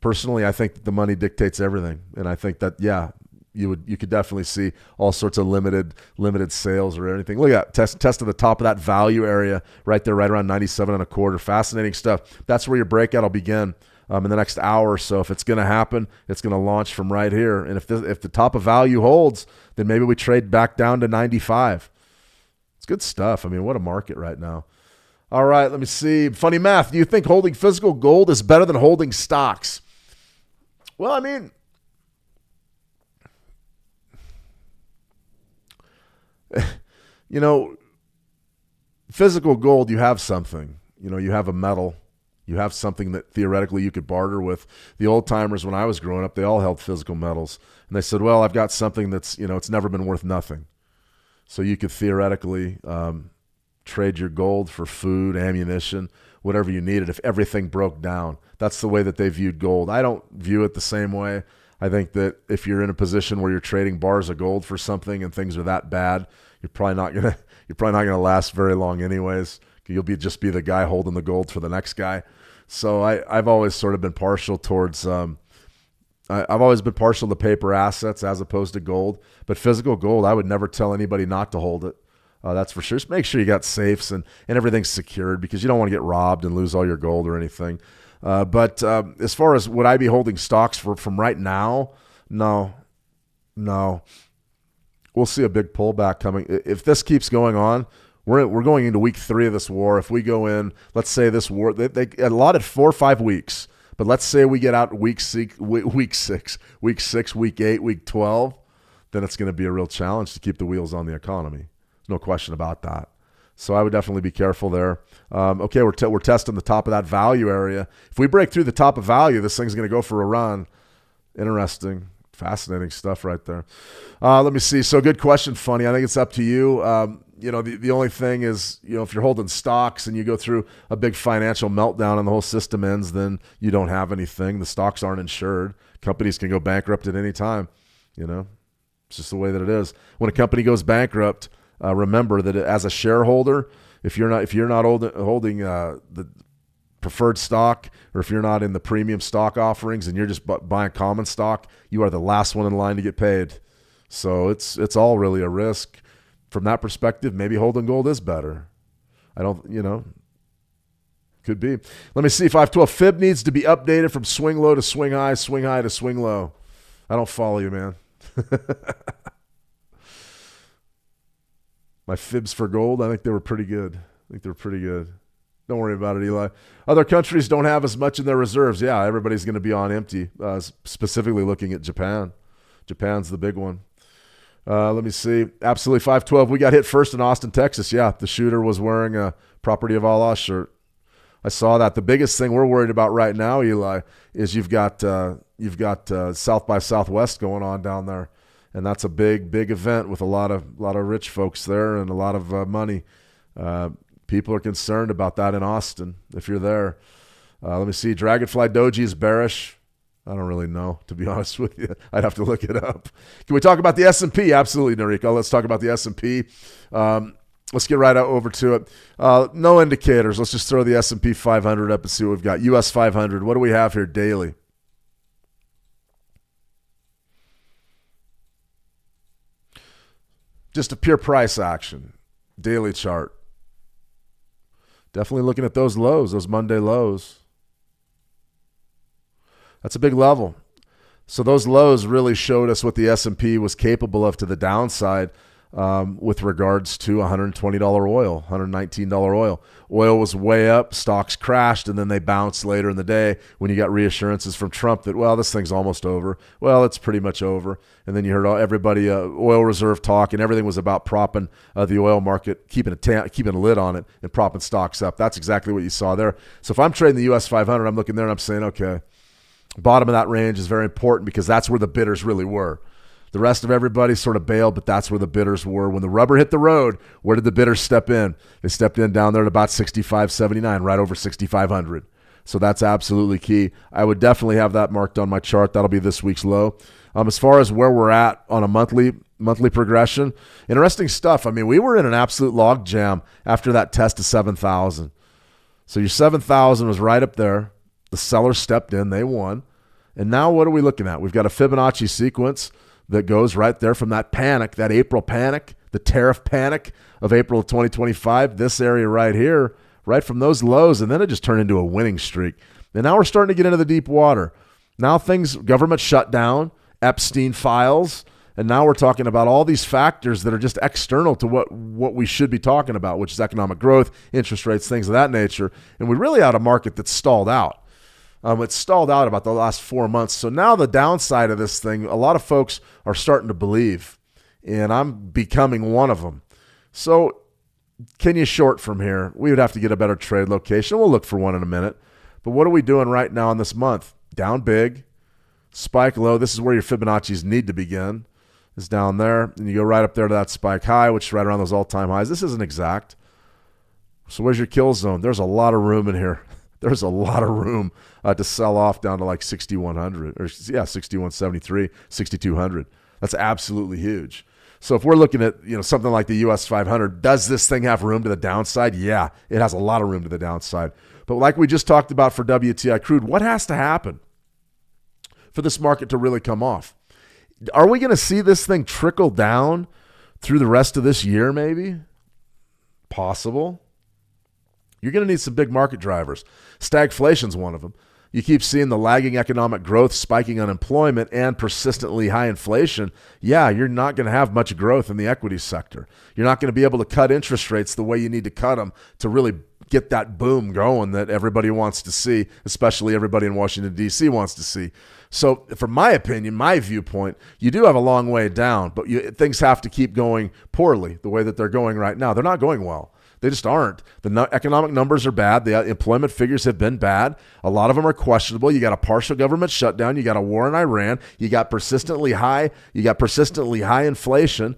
Personally, I think that the money dictates everything, and I think that you could definitely see all sorts of limited sales or anything. Look at that, test at the top of that value area right there, right around 97.25. Fascinating stuff. That's where your breakout will begin in the next hour or so. If it's going to happen, it's going to launch from right here. And if the top of value holds, then maybe we trade back down to 95. It's good stuff. What a market right now. All right, let me see. Funny math. Do you think holding physical gold is better than holding stocks? Well, physical gold, you have something. You have a metal. You have something that theoretically you could barter with. The old timers, when I was growing up, they all held physical metals. And they said, well, I've got something that's, it's never been worth nothing. So you could theoretically trade your gold for food, ammunition, whatever you needed if everything broke down. That's the way that they viewed gold. I don't view it the same way. I think that if you're in a position where you're trading bars of gold for something and things are that bad, you're probably not gonna last very long anyways. You'll just be the guy holding the gold for the next guy. So I've always sort of been partial towards I've always been partial to paper assets as opposed to gold. But physical gold, I would never tell anybody not to hold it. That's for sure. Just make sure you got safes and everything's secured, because you don't want to get robbed and lose all your gold or anything. But as far as would I be holding stocks from right now? No. We'll see a big pullback coming. If this keeps going on, we're going into week 3 of this war. If we go in, let's say this war, they allotted 4 or 5 weeks. But let's say we get out week 6, week 8, week 12, then it's going to be a real challenge to keep the wheels on the economy. There's no question about that. So I would definitely be careful there. Okay, we're testing the top of that value area. If we break through the top of value, this thing's going to go for a run. Interesting, fascinating stuff right there. Let me see. So good question, Funny. I think it's up to you. The only thing is, if you're holding stocks and you go through a big financial meltdown and the whole system ends, then you don't have anything. The stocks aren't insured. Companies can go bankrupt at any time. It's just the way that it is. When a company goes bankrupt, remember that as a shareholder, if you're not holding the preferred stock, or if you're not in the premium stock offerings and you're just buying common stock, you are the last one in line to get paid. So it's all really a risk. From that perspective, maybe holding gold is better. Could be. Let me see. 512 fib needs to be updated from swing low to swing high to swing low. I don't follow you, man. My fibs for gold, I think they were pretty good. Don't worry about it, Eli. Other countries don't have as much in their reserves. Yeah, everybody's going to be on empty, specifically looking at Japan. Japan's the big one. Let me see. Absolutely 512. We got hit first in Austin, Texas. Yeah, the shooter was wearing a Property of Allah shirt. I saw that. The biggest thing we're worried about right now, Eli, is you've got South by Southwest going on down there, and that's a big event with a lot of rich folks there and a lot of money. People are concerned about that in Austin. If you're there, let me see. Dragonfly Doji is bearish. I don't really know, to be honest with you. I'd have to look it up. Can we talk about the S&P? Absolutely, Noriko. Let's talk about the S&P. Let's get right over to it. No indicators. Let's just throw the S&P 500 up and see what we've got. US 500. What do we have here daily? Just a pure price action. Daily chart. Definitely looking at those lows, those Monday lows. That's a big level. So those lows really showed us what the S&P was capable of to the downside with regards to $120 oil, $119 oil. Oil was way up, stocks crashed, and then they bounced later in the day when you got reassurances from Trump that, well, this thing's almost over. Well, it's pretty much over. And then you heard everybody oil reserve talk, and everything was about propping the oil market, keeping a lid on it, and propping stocks up. That's exactly what you saw there. So if I'm trading the US 500, I'm looking there and I'm saying, okay, bottom of that range is very important because that's where the bidders really were. The rest of everybody sort of bailed, but that's where the bidders were. When the rubber hit the road, where did the bidders step in? They stepped in down there at about 65.79, right over 6,500. So that's absolutely key. I would definitely have that marked on my chart. That'll be this week's low. As far as where we're at on a monthly progression, interesting stuff. I mean, we were in an absolute log jam after that test of 7,000. So your 7,000 was right up there. The sellers stepped in. They won. And now what are we looking at? We've got a Fibonacci sequence that goes right there from that panic, that April panic, the tariff panic of April of 2025, this area right here, right from those lows, and then it just turned into a winning streak. And now we're starting to get into the deep water. Now government shut down, Epstein files, and now we're talking about all these factors that are just external to what we should be talking about, which is economic growth, interest rates, things of that nature. And we really had a market that's stalled out. It's stalled out about the last 4 months. So now the downside of this thing, a lot of folks are starting to believe, and I'm becoming one of them. So can you short from here? We would have to get a better trade location. We'll look for one in a minute. But what are we doing right now in this month? Down big, spike low. This is where your Fibonacci's need to begin. It's down there, and you go right up there to that spike high, which is right around those all-time highs. This isn't exact. So where's your kill zone? There's a lot of room in here. There's a lot of room to sell off down to like 6,100 or 6,173, 6,200. That's absolutely huge. So if we're looking at something like the US 500, does this thing have room to the downside? Yeah, it has a lot of room to the downside. But like we just talked about for WTI crude, what has to happen for this market to really come off? Are we going to see this thing trickle down through the rest of this year maybe? Possible. You're going to need some big market drivers. Stagflation's one of them. You keep seeing the lagging economic growth, spiking unemployment, and persistently high inflation. Yeah, you're not going to have much growth in the equity sector. You're not going to be able to cut interest rates the way you need to cut them to really get that boom going that everybody wants to see, especially everybody in Washington, D.C. wants to see. So from my opinion, my viewpoint, you do have a long way down, but things have to keep going poorly the way that they're going right now. They're not going well. They just aren't. The economic numbers are bad. The employment figures have been bad. A lot of them are questionable. You got a partial government shutdown. You got a war in Iran. You got persistently high inflation.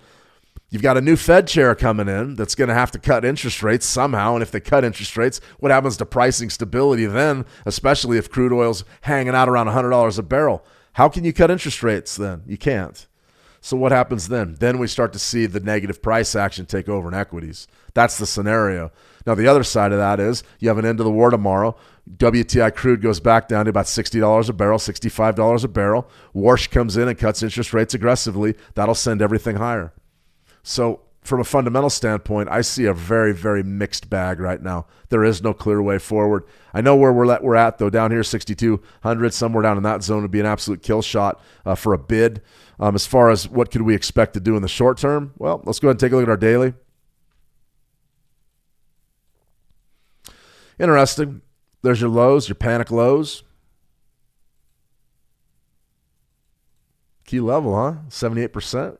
You've got a new Fed chair coming in that's going to have to cut interest rates somehow. And if they cut interest rates, what happens to pricing stability then, especially if crude oil's hanging out around $100 a barrel? How can you cut interest rates then? You can't. So what happens then? Then we start to see the negative price action take over in equities. That's the scenario. Now, the other side of that is you have an end of the war tomorrow. WTI crude goes back down to about $60 a barrel, $65 a barrel. Warsh comes in and cuts interest rates aggressively. That'll send everything higher. So from a fundamental standpoint, I see a very, very mixed bag right now. There is no clear way forward. I know where we're at though. Down here, 6,200, somewhere down in that zone would be an absolute kill shot for a bid. As far as what could we expect to do in the short term, well, let's go ahead and take a look at our daily. Interesting. There's your lows, your panic lows. Key level, huh? 78%.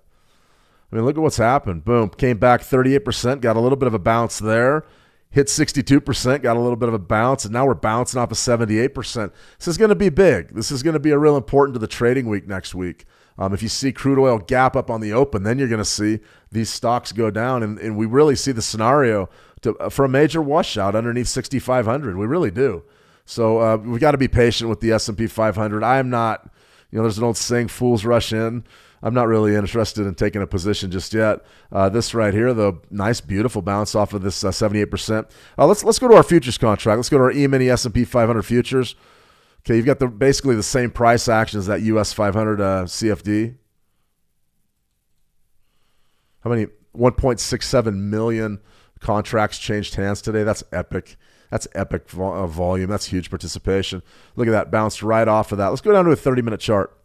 I mean, look at what's happened. Boom. Came back 38%, got a little bit of a bounce there. Hit 62%, got a little bit of a bounce, and now we're bouncing off of 78%. This is going to be big. This is going to be a real important to the trading week next week. If you see crude oil gap up on the open, then you're going to see these stocks go down, and we really see the scenario for a major washout underneath 6,500. We really do. So we've got to be patient with the S&P 500. I am not, there's an old saying, fools rush in. I'm not really interested in taking a position just yet. This right here, though, nice, beautiful bounce off of this 78%. Let's go to our futures contract. Let's go to our E-mini S&P 500 futures. Okay, you've got basically the same price action as that US 500 CFD. How many? 1.67 million contracts changed hands today. That's epic. That's epic volume. That's huge participation. Look at that, bounced right off of that. Let's go down to a 30-minute chart.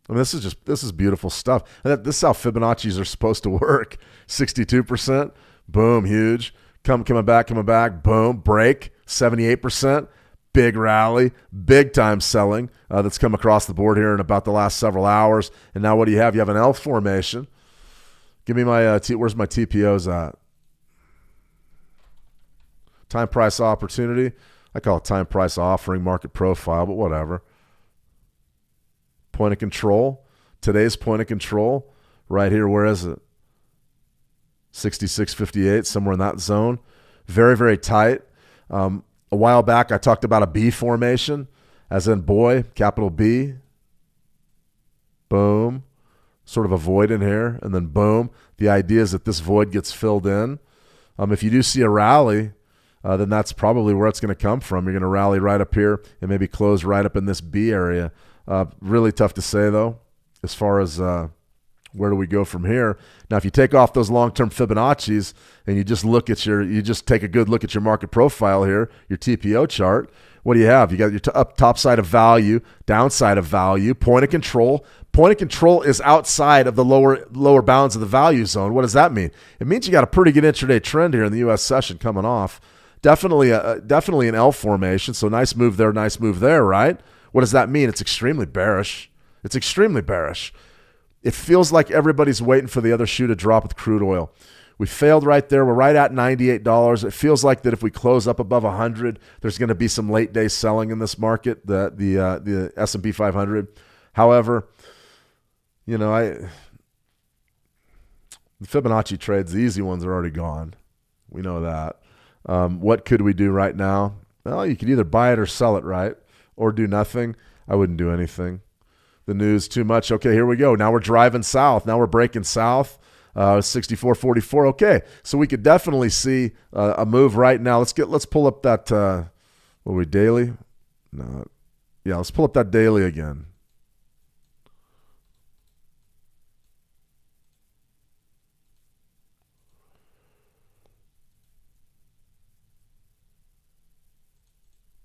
I mean, this is beautiful stuff. And this is how Fibonacci's are supposed to work. 62%, boom, huge. Coming back, boom, break, 78%, big rally, big time selling that's come across the board here in about the last several hours. And now what do you have? You have an L formation. Give me my, where's my TPOs at? Time price opportunity. I call it time price offering market profile, but whatever. Point of control. Today's point of control right here. Where is it? 66.58, somewhere in that zone. Very, very tight. A while back, I talked about a B formation, as in boy, capital B. Boom. Sort of a void in here, and then boom. The idea is that this void gets filled in. If you do see a rally, then that's probably where it's going to come from. You're going to rally right up here and maybe close right up in this B area. Really tough to say, though, as far as where do we go from here. Now, if you take off those long-term Fibonacci's and you just take a good look at your market profile here, your TPO chart, what do you have? You got your top side of value, downside of value, point of control. Point of control is outside of the lower bounds of the value zone. What does that mean? It means you got a pretty good intraday trend here in the U.S. session coming off. Definitely an L formation, so nice move there, right? What does that mean? It's extremely bearish. It feels like everybody's waiting for the other shoe to drop with crude oil. We failed right there. We're right at $98. It feels like that if we close up above 100, there's going to be some late day selling in this market, the S&P 500. However, The Fibonacci trades, the easy ones are already gone. We know that. What could we do right now? Well, you could either buy it or sell it, right? Or do nothing. I wouldn't do anything. The news too much. Okay, here we go. Now we're driving south. Now we're breaking south. 64.44. Okay, so we could definitely see a move right now. Let's pull up that. What are we, daily? No. Yeah, let's pull up that daily again.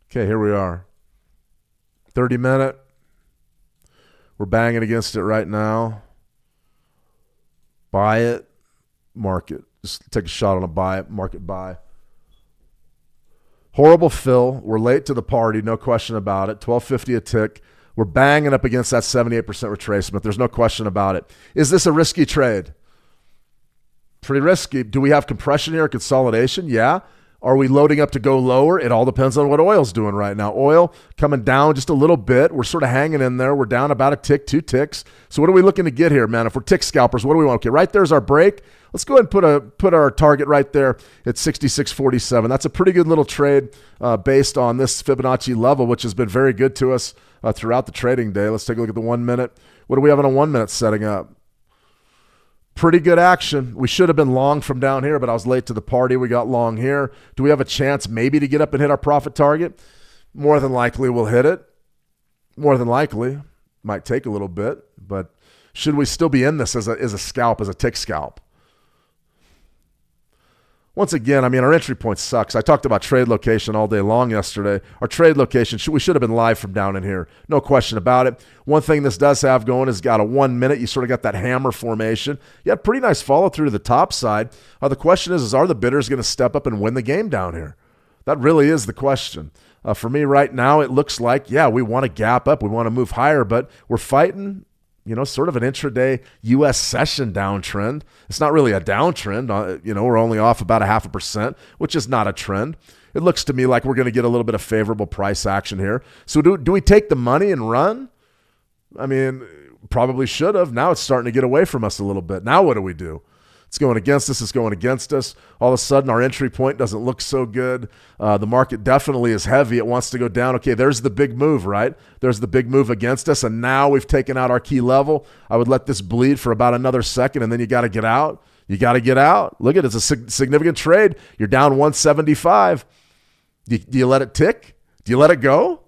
Okay, here we are. 30-minute. We're banging against it right now. Buy it, market. Just take a shot on a buy it, market buy. Horrible fill. We're late to the party, no question about it. 12.50 a tick. We're banging up against that 78% retracement. There's no question about it. Is this a risky trade? Pretty risky. Do we have compression here, consolidation? Yeah. Are we loading up to go lower? It all depends on what oil's doing right now. Oil coming down just a little bit. We're sort of hanging in there. We're down about a tick, 2 ticks. So what are we looking to get here, man? If we're tick scalpers, what do we want? Okay, right there's our break. Let's go ahead and put our target right there at 66.47. That's a pretty good little trade based on this Fibonacci level, which has been very good to us throughout the trading day. Let's take a look at the 1 minute. What do we have on a 1 minute setting up? Pretty good action. We should have been long from down here, but I was late to the party. We got long here. Do we have a chance maybe to get up and hit our profit target? More than likely we'll hit it. More than likely. Might take a little bit, but should we still be in this as a scalp, as a tick scalp? Once again, I mean, our entry point sucks. I talked about trade location all day long yesterday. Our trade location, we should have been live from down in here. No question about it. One thing this does have going is got a 1 minute. You sort of got that hammer formation. You had pretty nice follow through to the top side. The question is are the bidders going to step up and win the game down here? That really is the question. For me right now, it looks like, yeah, we want to gap up. We want to move higher, but we're fighting sort of an intraday U.S. session downtrend. It's not really a downtrend. We're only off about 0.5%, which is not a trend. It looks to me like we're going to get a little bit of favorable price action here. So do we take the money and run? I mean, probably should have. Now it's starting to get away from us a little bit. Now what do we do? It's going against us. It's going against us. All of a sudden, our entry point doesn't look so good. The market definitely is heavy. It wants to go down. Okay, there's the big move, right? There's the big move against us, and now we've taken out our key level. I would let this bleed for about another second, and then you got to get out. You got to get out. Look at it. It's a significant trade. You're down 175. Do you let it tick? Do you let it go?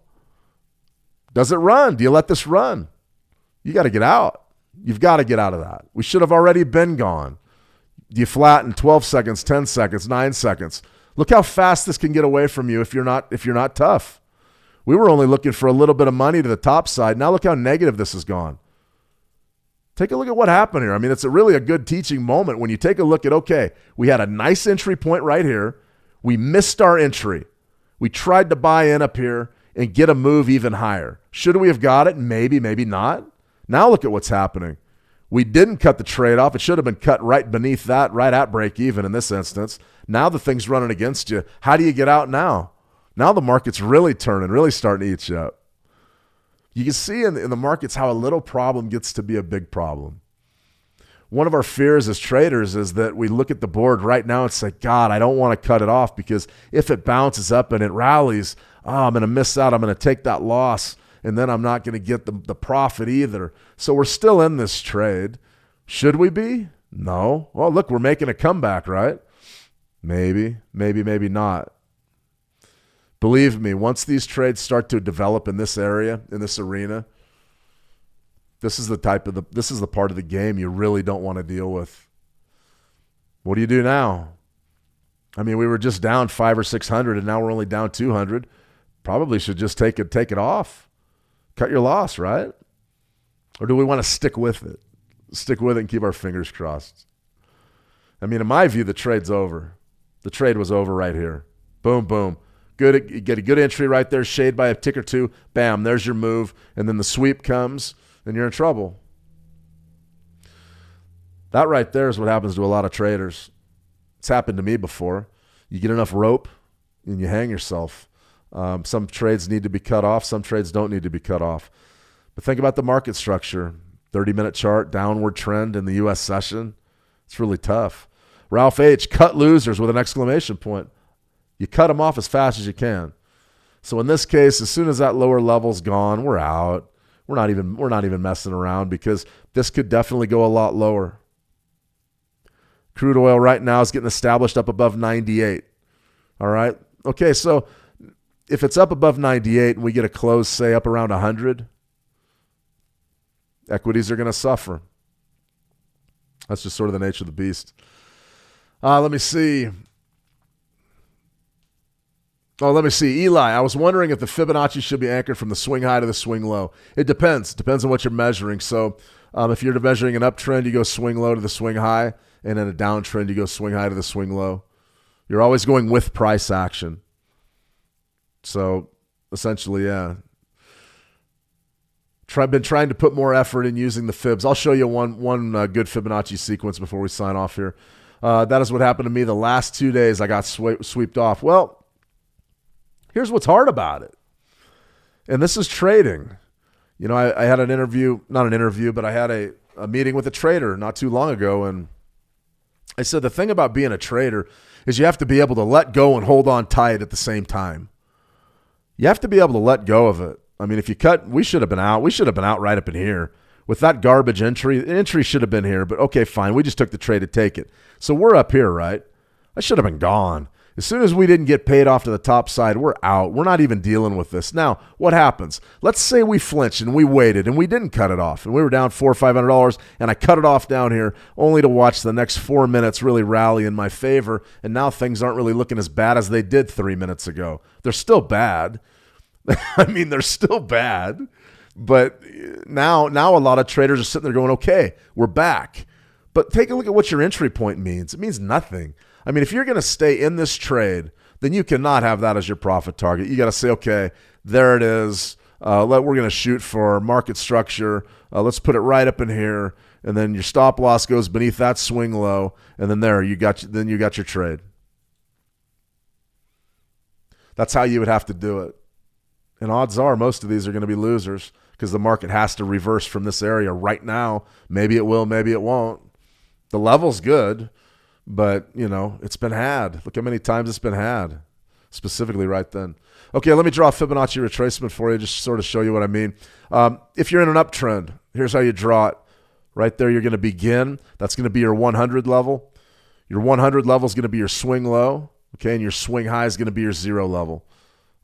Does it run? Do you let this run? You got to get out. You've got to get out of that. We should have already been gone. Do you flatten 12 seconds, 10 seconds, 9 seconds? Look how fast this can get away from you if you're not tough. We were only looking for a little bit of money to the top side. Now look how negative this has gone. Take a look at what happened here. I mean, it's really a good teaching moment when you take a look at, okay, we had a nice entry point right here. We missed our entry. We tried to buy in up here and get a move even higher. Should we have got it? Maybe, maybe not. Now look at what's happening. We didn't cut the trade off. It should have been cut right beneath that, right at break even in this instance. Now the thing's running against you. How do you get out now? Now the market's really turning, really starting to eat you up. You can see in the markets how a little problem gets to be a big problem. One of our fears as traders is that we look at the board right now and say, God, I don't want to cut it off because if it bounces up and it rallies, I'm going to miss out. I'm going to take that loss. And then I'm not going to get the profit either. So we're still in this trade. Should we be? No. Well, look, we're making a comeback, right? Maybe not. Believe me, once these trades start to develop in this area, in this arena, this is the part of the game you really don't want to deal with. What do you do now? I mean, we were just down 500 or 600, and now we're only down 200. Probably should just take it off. Cut your loss, right? Or do we want to stick with it? Stick with it and keep our fingers crossed. I mean, in my view, the trade's over. The trade was over right here. Boom, boom. Good. You get a good entry right there, shade by a tick or two. Bam, there's your move. And then the sweep comes, and you're in trouble. That right there is what happens to a lot of traders. It's happened to me before. You get enough rope, and you hang yourself. Some trades need to be cut off. Some trades don't need to be cut off. But think about the market structure. 30-minute chart, downward trend in the U.S. session. It's really tough. Ralph H., cut losers with an exclamation point. You cut them off as fast as you can. So in this case, as soon as that lower level's gone, we're out. We're not even messing around because this could definitely go a lot lower. Crude oil right now is getting established up above 98. All right. Okay, so if it's up above 98 and we get a close, say, up around 100, equities are going to suffer. That's just sort of the nature of the beast. Let me see. Eli, I was wondering if the Fibonacci should be anchored from the swing high to the swing low. It depends. It depends on what you're measuring. So if you're measuring an uptrend, you go swing low to the swing high, and in a downtrend, you go swing high to the swing low. You're always going with price action. So essentially, yeah. Been trying to put more effort in using the fibs. I'll show you one good Fibonacci sequence before we sign off here. That is what happened to me the last 2 days. I got swept off. Well, here's what's hard about it. And this is trading. You know, I had an interview, not an interview, but I had a meeting with a trader not too long ago. And I said, the thing about being a trader is you have to be able to let go and hold on tight at the same time. You have to be able to let go of it. I mean, if you cut, we should have been out. We should have been out right up in here. With that garbage entry, the entry should have been here. But okay, fine. We just took the trade to take it. So we're up here, right? I should have been gone. As soon as we didn't get paid off to the top side, we're out. We're not even dealing with this. Now, what happens? Let's say we flinched and we waited and we didn't cut it off. And we were down $400 or $500 and I cut it off down here only to watch the next 4 minutes really rally in my favor. And now things aren't really looking as bad as they did 3 minutes ago. They're still bad. I mean, they're still bad. But now a lot of traders are sitting there going, okay, we're back. But take a look at what your entry point means. It means nothing. I mean, if you're going to stay in this trade, then you cannot have that as your profit target. You got to say, okay, there it is. We're going to shoot for market structure. Let's put it right up in here. And then your stop loss goes beneath that swing low. And then there, you got your trade. That's how you would have to do it. And odds are most of these are going to be losers because the market has to reverse from this area right now. Maybe it will, maybe it won't. The level's good, but, you know, it's been had. Look how many times it's been had, specifically right then. Okay, let me draw a Fibonacci retracement for you, just sort of show you what I mean. If you're in an uptrend, here's how you draw it. Right there, you're going to begin. That's going to be your 100 level. Your 100 level is going to be your swing low, okay, and your swing high is going to be your 0 level.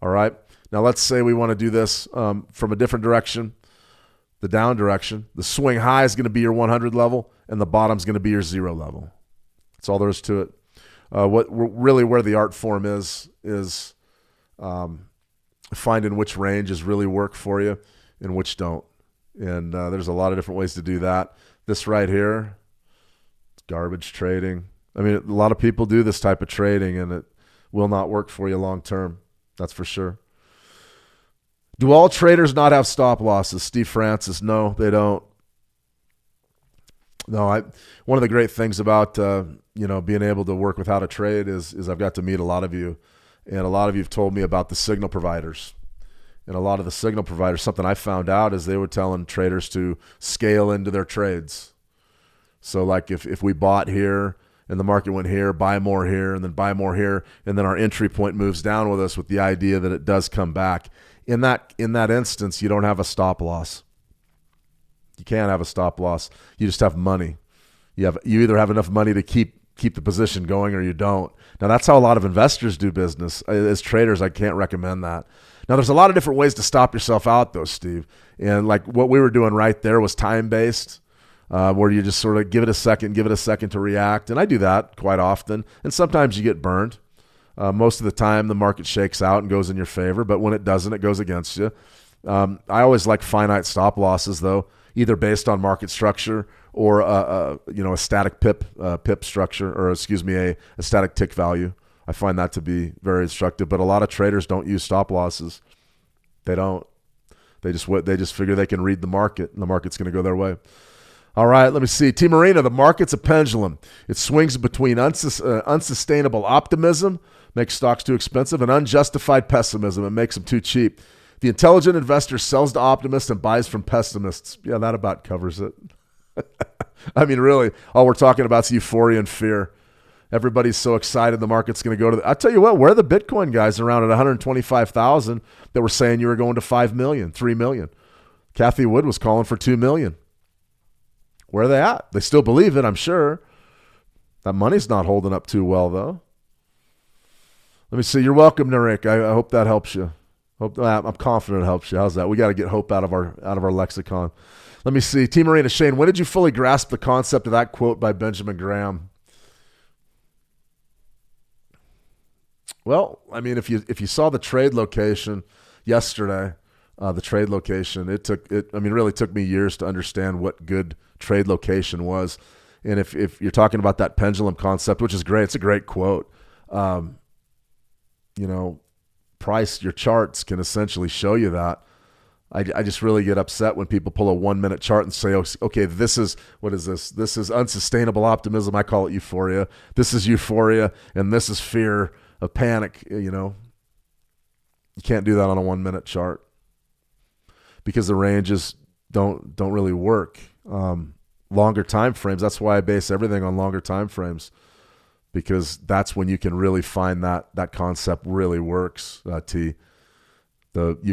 All right? Now, let's say we want to do this from a different direction, the down direction. The swing high is going to be your 100 level, and the bottom is going to be your 0 level. That's all there is to it. Where the art form is finding which ranges really work for you and which don't. And there's a lot of different ways to do that. This right here, it's garbage trading. I mean, a lot of people do this type of trading, and it will not work for you long term. That's for sure. Do all traders not have stop losses? Steve Francis, no, they don't. No, one of the great things about being able to work with how to trade is I've got to meet a lot of you, and a lot of you have told me about the signal providers. And a lot of the signal providers, something I found out is they were telling traders to scale into their trades. So like if we bought here and the market went here, buy more here, and then buy more here, and then our entry point moves down with us with the idea that it does come back. In that instance, you don't have a stop loss. You can't have a stop loss. You just have money. You either have enough money to keep the position going or you don't. Now, that's how a lot of investors do business. As traders, I can't recommend that. Now, there's a lot of different ways to stop yourself out, though, Steve. And like what we were doing right there was time-based, where you just sort of give it a second to react. And I do that quite often. And sometimes you get burned. Most of the time, the market shakes out and goes in your favor. But when it doesn't, it goes against you. I always like finite stop losses, though, either based on market structure or a static pip structure, or a static tick value. I find that to be very instructive. But a lot of traders don't use stop losses. They don't. They just figure they can read the market, and the market's going to go their way. All right, let me see. T. Marina, the market's a pendulum. It swings between unsustainable optimism, makes stocks too expensive, and unjustified pessimism. It makes them too cheap. The intelligent investor sells to optimists and buys from pessimists. Yeah, that about covers it. I mean, really, all we're talking about is euphoria and fear. Everybody's so excited the market's going to go to I'll tell you what, where are the Bitcoin guys around at 125,000 that were saying you were going to 5 million, 3 million? Kathy Wood was calling for 2 million. Where are they at? They still believe it, I'm sure. That money's not holding up too well, though. Let me see. You're welcome, Narek. I hope that helps you. I'm confident it helps you. How's that? We got to get hope out of our lexicon. Let me see. T. Marina Shane, when did you fully grasp the concept of that quote by Benjamin Graham? Well, I mean, if you saw the trade location yesterday, it really took me years to understand what good trade location was. And if you're talking about that pendulum concept, which is great, it's a great quote. Price, your charts can essentially show you that. I just really get upset when people pull a 1 minute chart and say, okay, what is this? This is unsustainable optimism. I call it euphoria. This is euphoria, and this is fear of panic. You can't do that on a 1 minute chart because the ranges don't really work. Longer time frames. That's why I base everything on longer time frames, because that's when you can really find that concept really works. You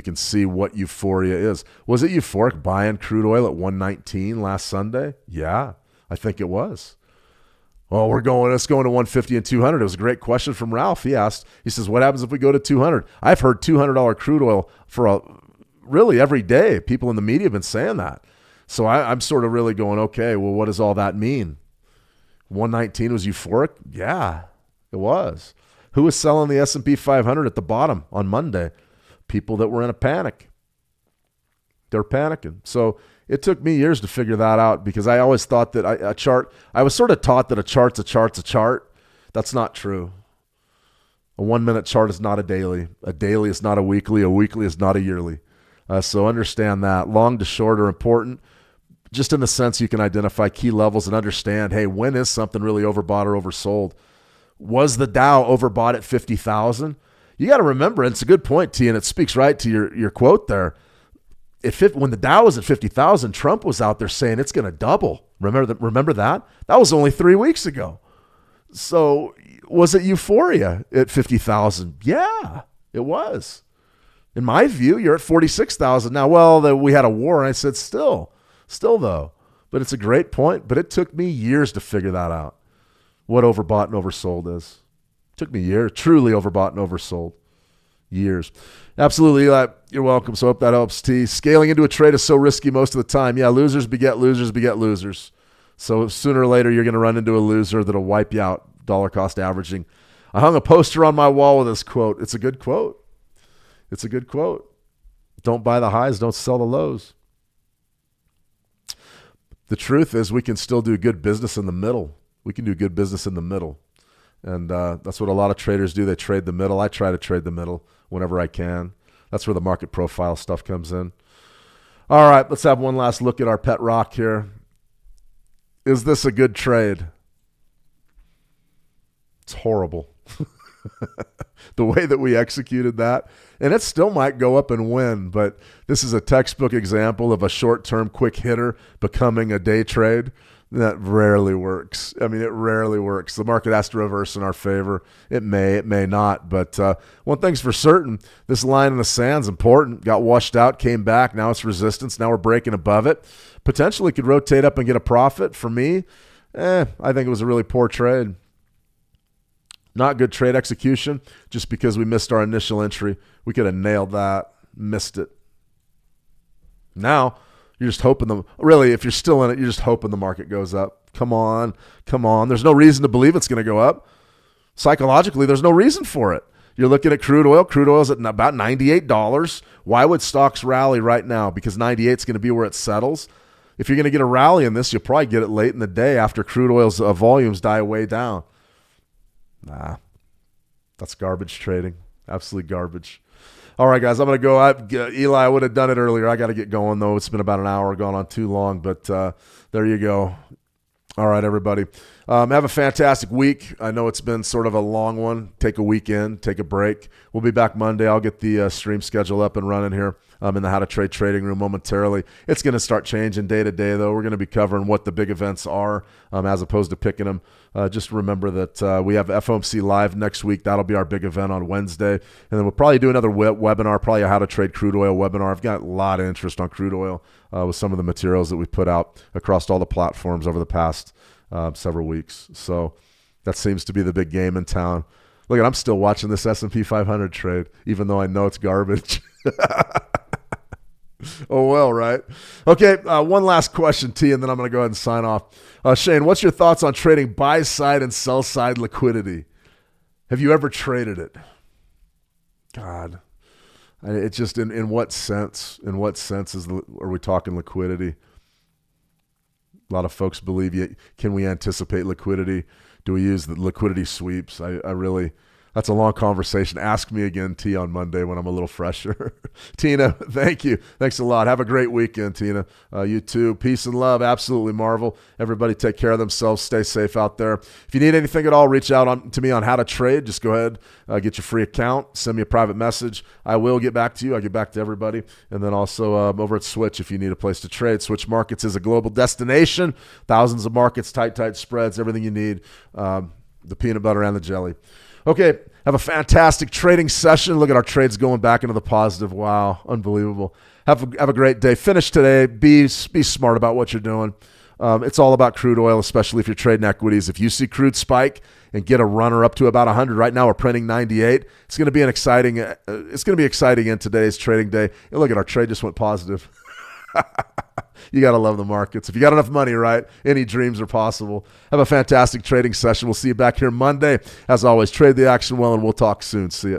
can see what euphoria is. Was it euphoric buying crude oil at 119 last Sunday? Yeah, I think it was. Oh, let's go to 150 and 200. It was a great question from Ralph. He says, what happens if we go to 200? I've heard $200 crude oil for really every day. People in the media have been saying that. So I'm sort of really going, okay, well, what does all that mean? 119 was euphoric? Yeah, it was. Who was selling the S&P 500 at the bottom on Monday? People that were in a panic. They're panicking. So it took me years to figure that out, because I always thought that I was sort of taught that a chart's a chart. That's not true. A 1 minute chart is not a daily. A daily is not a weekly is not a yearly. So understand that. Long to short are important, just in the sense you can identify key levels and understand, hey, when is something really overbought or oversold? Was the Dow overbought at 50,000? You got to remember, and it's a good point, T, and it speaks right to your quote there. When the Dow was at 50,000, Trump was out there saying it's going to double. Remember that? That was only 3 weeks ago. So was it euphoria at 50,000? Yeah, it was. In my view, you're at 46,000 now. Well, we had a war, and I said still though. But it's a great point. But it took me years to figure that out, what overbought and oversold is. It took me years, truly overbought and oversold. Years. Absolutely, Eli. You're welcome. So I hope that helps, T. Scaling into a trade is so risky most of the time. Yeah, losers beget losers beget losers. So sooner or later, you're going to run into a loser that'll wipe you out, dollar cost averaging. I hung a poster on my wall with this quote. It's a good quote. It's a good quote. Don't buy the highs, don't sell the lows. The truth is we can still do good business in the middle. We can do good business in the middle. And that's what a lot of traders do. They trade the middle. I try to trade the middle whenever I can. That's where the market profile stuff comes in. All right, let's have one last look at our pet rock here. Is this a good trade? It's horrible. The way that we executed that. And it still might go up and win, but this is a textbook example of a short-term quick hitter becoming a day trade. That rarely works. I mean, it rarely works. The market has to reverse in our favor. It may not. But one thing's for certain, this line in the sand's important. Got washed out, came back. Now it's resistance. Now we're breaking above it. Potentially could rotate up and get a profit. For me, I think it was a really poor trade. Not good trade execution, just because we missed our initial entry. We could have nailed that, missed it. Now, you're just hoping if you're still in it, you're just hoping the market goes up. Come on. There's no reason to believe it's going to go up. Psychologically, there's no reason for it. You're looking at crude oil. Crude oil is at about $98. Why would stocks rally right now? Because 98 is going to be where it settles. If you're going to get a rally in this, you'll probably get it late in the day after crude oil's volumes die way down. Nah, that's garbage trading. Absolute garbage. All right, guys, I'm going to go. Eli, I would have done it earlier. I got to get going, though. It's been about an hour, gone on too long, but there you go. All right, everybody. Have a fantastic week. I know it's been sort of a long one. Take a weekend, take a break. We'll be back Monday. I'll get the stream schedule up and running here. in the How to Trade trading room momentarily. It's going to start changing day to day, though. We're going to be covering what the big events are as opposed to picking them. Just remember that we have FOMC Live next week. That'll be our big event on Wednesday. And then we'll probably do another webinar, probably a How to Trade Crude Oil webinar. I've got a lot of interest on crude oil with some of the materials that we put out across all the platforms over the past several weeks. So that seems to be the big game in town. Look, I'm still watching this S&P 500 trade, even though I know it's garbage. Oh, well, right? Okay, one last question, T, and then I'm going to go ahead and sign off. Shane, what's your thoughts on trading buy-side and sell-side liquidity? Have you ever traded it? God, it's just in what sense? In what sense are we talking liquidity? A lot of folks believe, can we anticipate liquidity? Do we use the liquidity sweeps? I really, that's a long conversation. Ask me again, T, on Monday when I'm a little fresher. Tina, thank you. Thanks a lot. Have a great weekend, Tina. You too. Peace and love. Absolutely marvel. Everybody take care of themselves. Stay safe out there. If you need anything at all, reach out to me on How to Trade. Just go ahead, get your free account. Send me a private message. I will get back to you. I get back to everybody. And then also over at Switch, if you need a place to trade. Switch Markets is a global destination. Thousands of markets, tight spreads, everything you need. The peanut butter and the jelly. Okay, have a fantastic trading session. Look at our trades going back into the positive. Wow, unbelievable. Have a great day. Finish today. Be smart about what you're doing. It's all about crude oil, especially if you're trading equities. If you see crude spike and get a runner up to about 100, right now we're printing 98. It's going to be exciting in today's trading day. And look at our trade just went positive. You got to love the markets. If you got enough money, right, any dreams are possible. Have a fantastic trading session. We'll see you back here Monday. As always, trade the action well, and we'll talk soon. See ya.